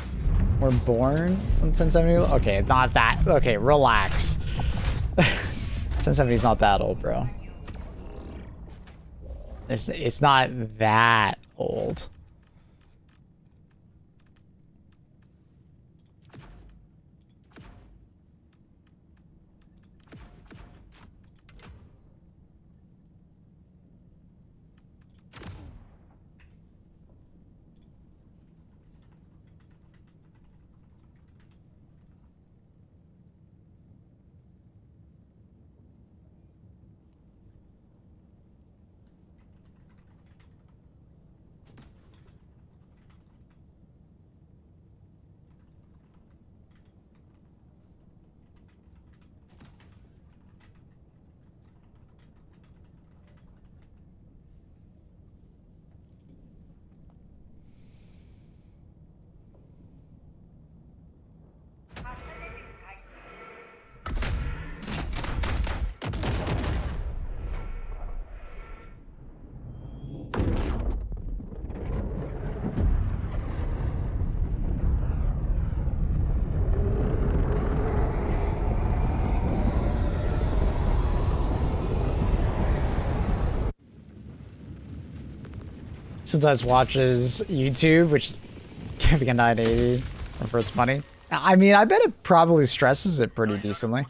born on 1070. Okay, it's not that. Okay, relax. 1070 is not that old, bro. It's not that old. Sometimes watches YouTube, which is giving a 980 for its money. I mean, I bet it probably stresses it pretty decently.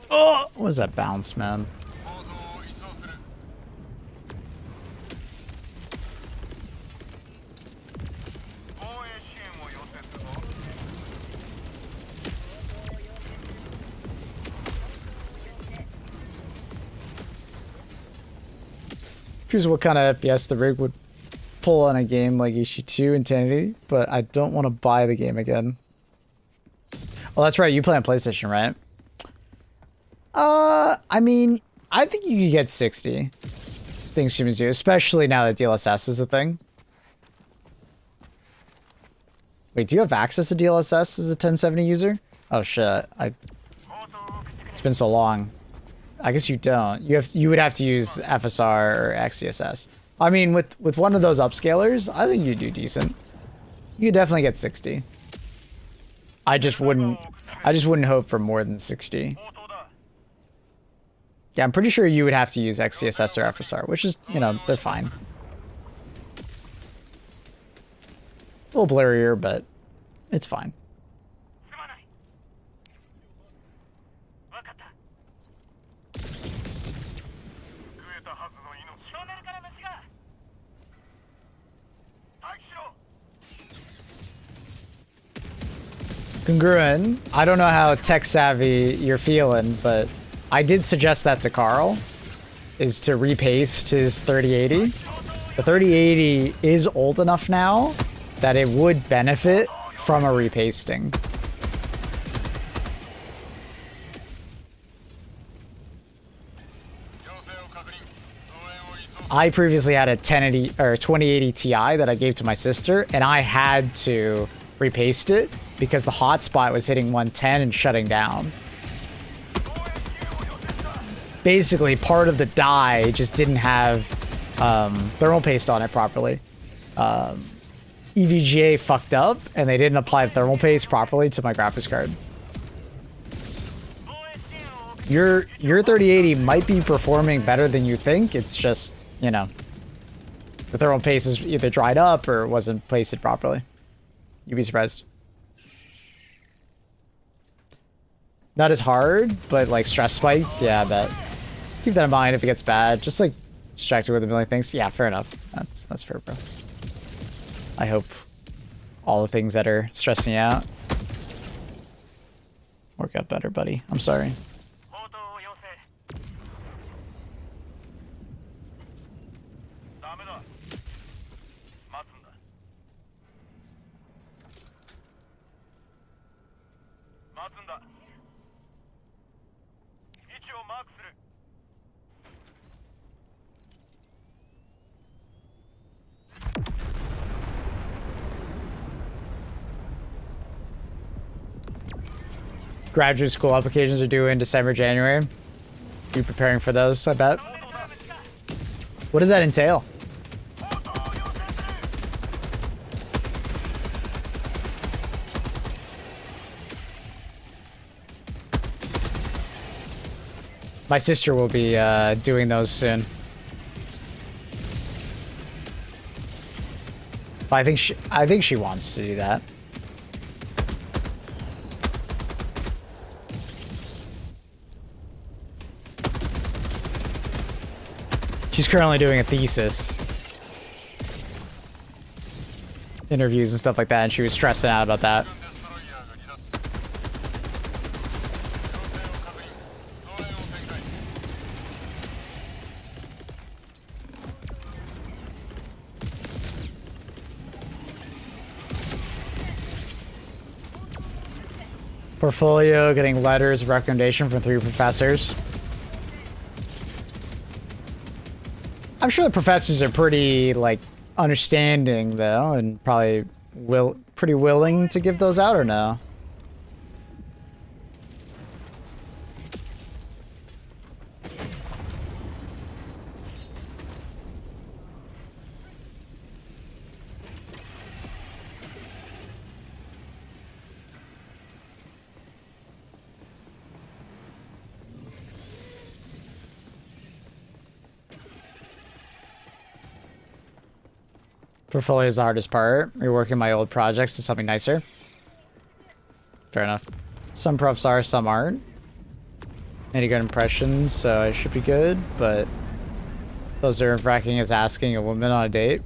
Oh, what was that bounce, man? Here's what kind of FPS the rig would pull on a game like Ishi 2 in 1080, but I don't want to buy the game again. Well, that's right. You play on PlayStation, right? I mean, I think you could get 60. Things humans do, especially now that DLSS is a thing. Wait, do you have access to DLSS as a 1070 user? Oh shit! It's been so long. I guess you don't. You would have to use FSR or XeSS. I mean, with one of those upscalers, I think you do decent. You could definitely get 60. I just wouldn't hope for more than 60. Yeah, I'm pretty sure you would have to use XeSS or FSR, which is, you know, they're fine. A little blurrier, but it's fine. Congruent, I don't know how tech savvy you're feeling, but I did suggest that to Carl, is to repaste his 3080. The 3080 is old enough now that it would benefit from a repasting. I previously had a 1080 or 2080 Ti that I gave to my sister, and I had to repaste it because the hotspot was hitting 110 and shutting down. Basically, part of the die just didn't have thermal paste on it properly. EVGA fucked up, and they didn't apply thermal paste properly to my graphics card. Your 3080 might be performing better than you think. It's just, you know, the thermal paste is either dried up or wasn't pasted properly. You'd be surprised. Not as hard, but like stress spikes, yeah, that. Keep that in mind if it gets bad. Just like distracted with a million things. Yeah, fair enough. That's fair, bro. I hope all the things that are stressing you out work out better, buddy. I'm sorry. Graduate school applications are due in December, January. Be preparing for those, I bet. What does that entail? My sister will be doing those soon. But I think she wants to do that. She's currently doing a thesis. Interviews and stuff like that, and she was stressing out about that. Portfolio, getting letters of recommendation from 3 professors. I'm sure the professors are pretty, like, understanding, though, and probably pretty willing to give those out, or no? Portfolio is the hardest part. Reworking my old projects to something nicer. Fair enough. Some profs are, some aren't. Made a good impression, so I should be good, but those are nerve-wracking as asking a woman on a date.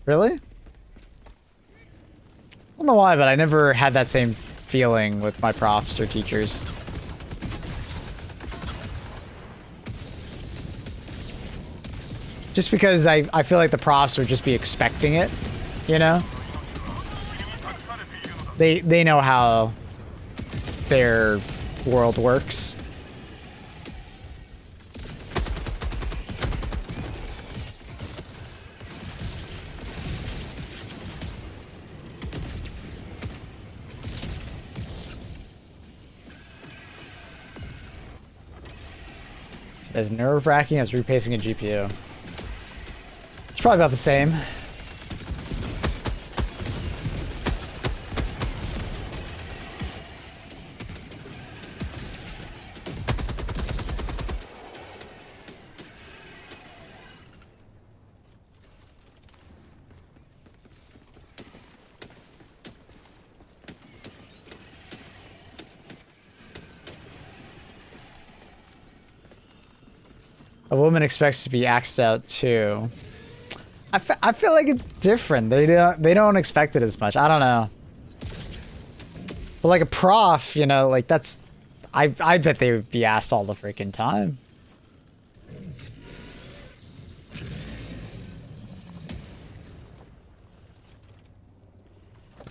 Really? I don't know why, but I never had that same feeling with my profs or teachers. Just because I feel like the profs would just be expecting it, you know? They know how their world works. It's as nerve-wracking as repacing a GPU. It's probably about the same. A woman expects to be axed out too. I feel like it's different. They don't expect it as much. I don't know. But like a prof, you know, like that's I bet they would be asked all the freaking time.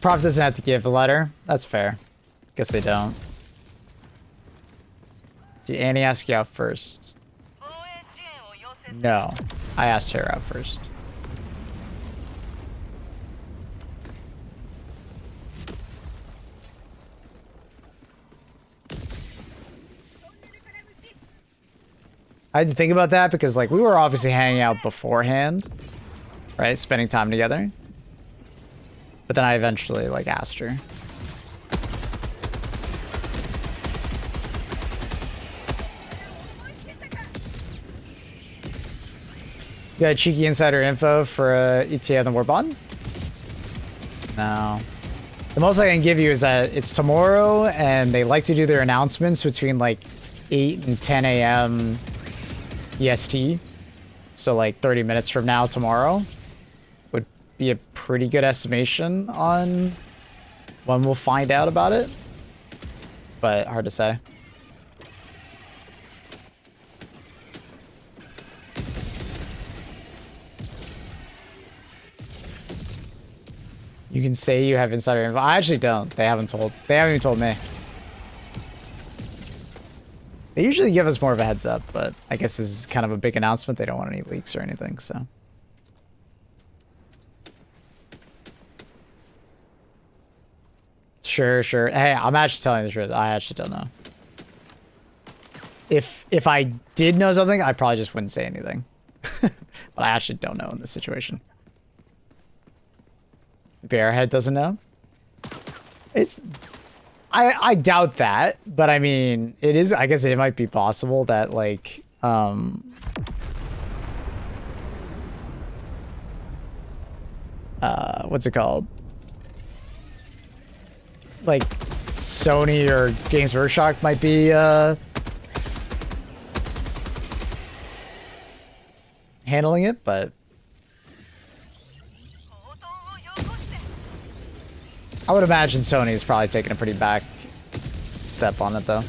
Prof doesn't have to give a letter. That's fair. Guess they don't. Did Annie ask you out first? No. I asked her out first. I had to think about that because, like, we were obviously hanging out beforehand, right? Spending time together. But then I eventually, like, asked her. You got cheeky insider info for ETA on the WARBOND? No. The most I can give you is that it's tomorrow, and they like to do their announcements between, like, 8 and 10 a.m. EST. So, like, 30 minutes from now tomorrow would be a pretty good estimation on when we'll find out about it. But hard to say. You can say you have insider info. I actually don't. They haven't even told me. They usually give us more of a heads up, but I guess this is kind of a big announcement. They don't want any leaks or anything, so. Sure. Hey, I'm actually telling you the truth. I actually don't know. If I did know something, I probably just wouldn't say anything. But I actually don't know in this situation. Bearhead doesn't know? I doubt that, but I mean, it is, I guess it might be possible that, like, what's it called? Like, Sony or Games Workshop might be, handling it, but I would imagine Sony's probably taking a pretty back step on it, though.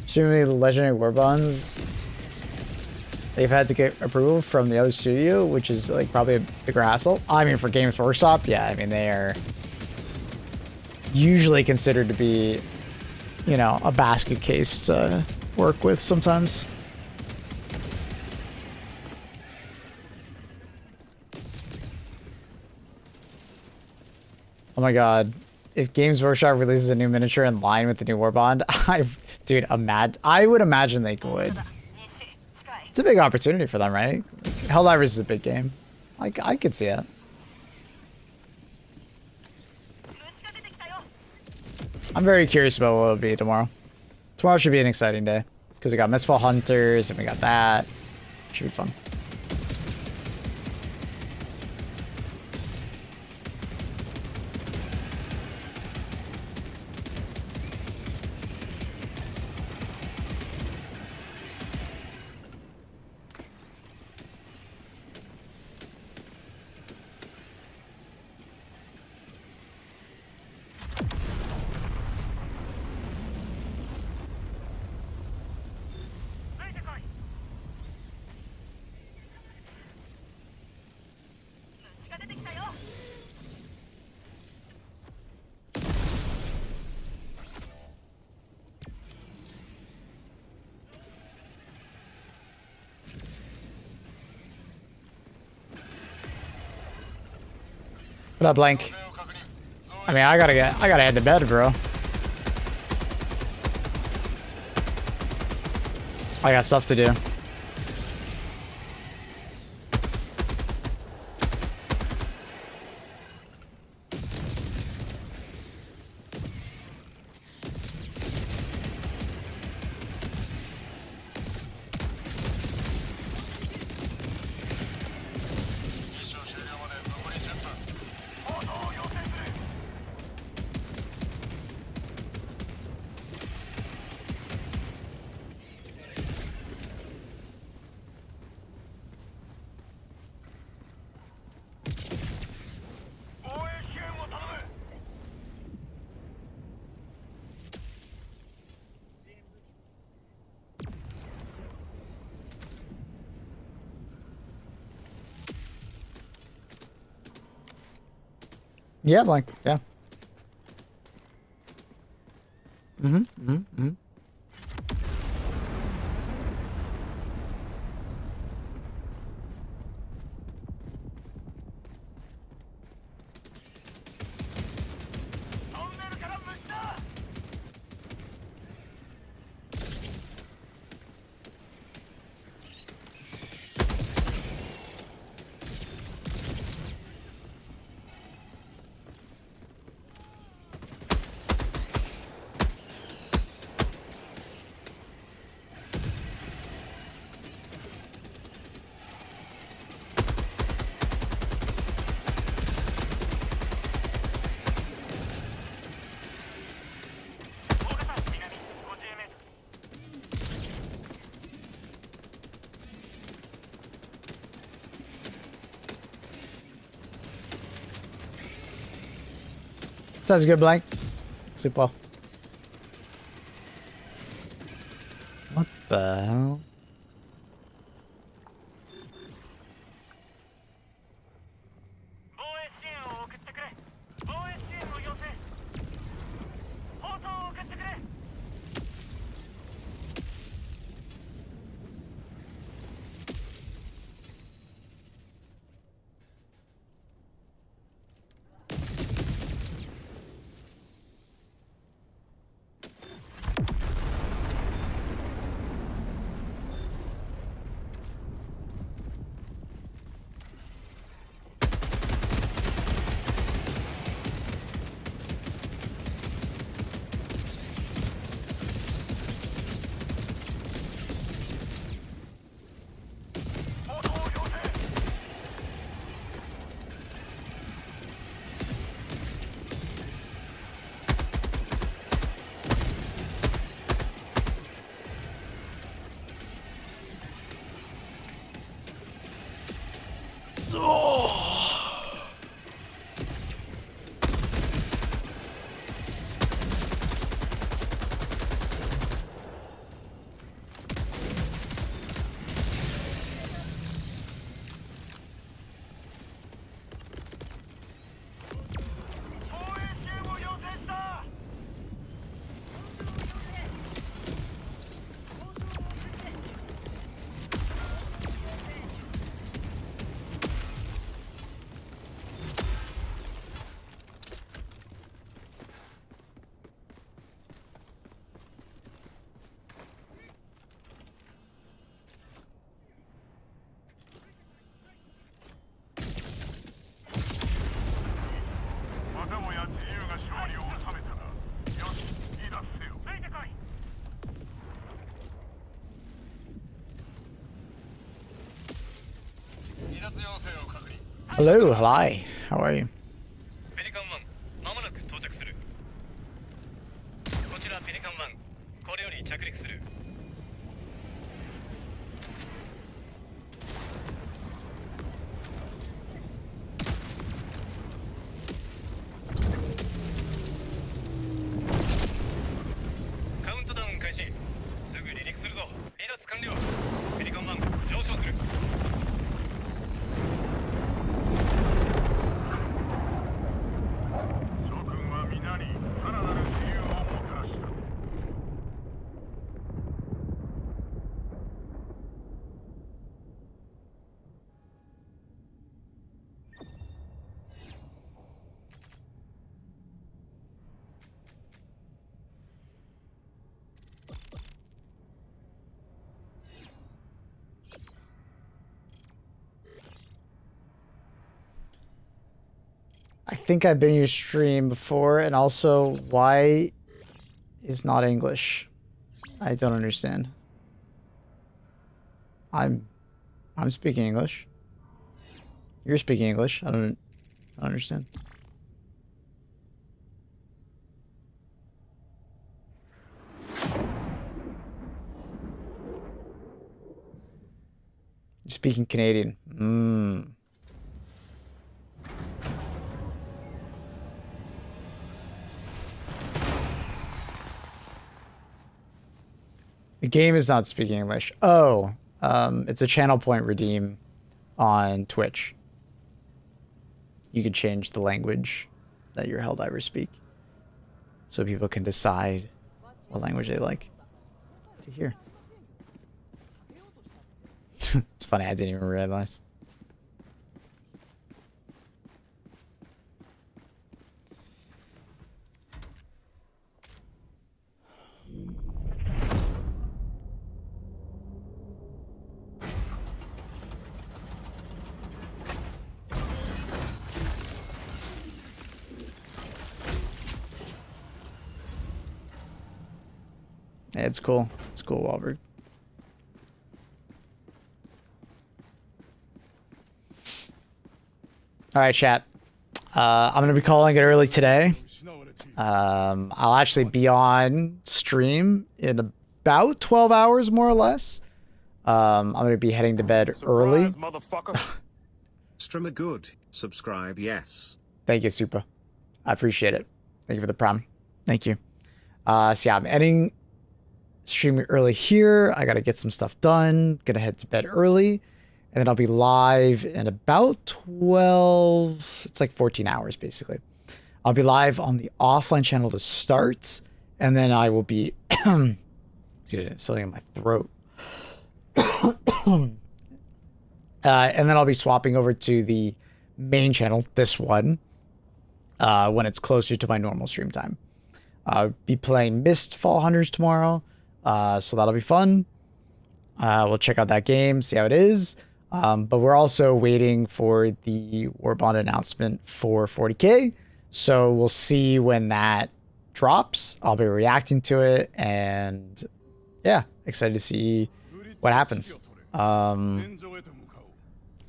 Assuming the legendary WARBONDs, they've had to get approval from the other studio, which is, like, probably a bigger hassle. I mean, for Games Workshop, yeah, I mean, they are usually considered to be, you know, a basket case to work with sometimes. Oh my god. If Games Workshop releases a new miniature in line with the new WARBOND, I would imagine they would. It's a big opportunity for them, right? Helldivers is a big game. I could see it. I'm very curious about what it'll be tomorrow. Tomorrow should be an exciting day. Because we got Mistfall Hunters and we got that. Should be fun. What up, Blank? I mean, I gotta head to bed, bro. I got stuff to do. Yeah, Blank. Yeah. Sounds good, Blank. Super. What the hell? Hello, hi. How are you? I think I've been in your stream before, and also, why is not English? I don't understand. I'm speaking English. You're speaking English. I don't understand. You're speaking Canadian. The game is not speaking English. Oh, it's a channel point redeem on Twitch. You could change the language that your Helldivers speak, so people can decide what language they like to hear. It's funny, I didn't even realize. Yeah, it's cool. It's cool, Wahlberg. All right, chat. I'm going to be calling it early today. I'll actually be on stream in about 12 hours, more or less. I'm going to be heading to bed early. Streamer good. Subscribe, yes. Thank you, Super. I appreciate it. Thank you for the prime. Thank you. So yeah, I'm ending streaming early here. I got to get some stuff done. Gonna head to bed early. And then I'll be live in about 12... It's like 14 hours, basically. I'll be live on the offline channel to start. And then I will be... Dude, something in my throat. And then I'll be swapping over to the main channel, this one, when it's closer to my normal stream time. I'll be playing Mistfall Hunters tomorrow, so that'll be fun. We'll check out that game, see how it is. But we're also waiting for the WARBOND announcement for 40K, so we'll see when that drops. I'll be reacting to it, and yeah, excited to see what happens.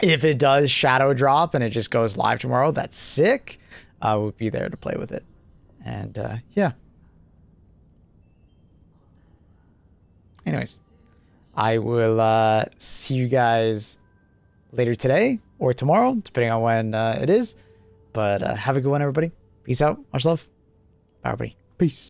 If it does shadow drop and it just goes live tomorrow, that's sick. We'll be there to play with it. And yeah. Anyways, I will see you guys later today or tomorrow, depending on when it is. But have a good one, everybody. Peace out. Much love. Bye, everybody. Peace.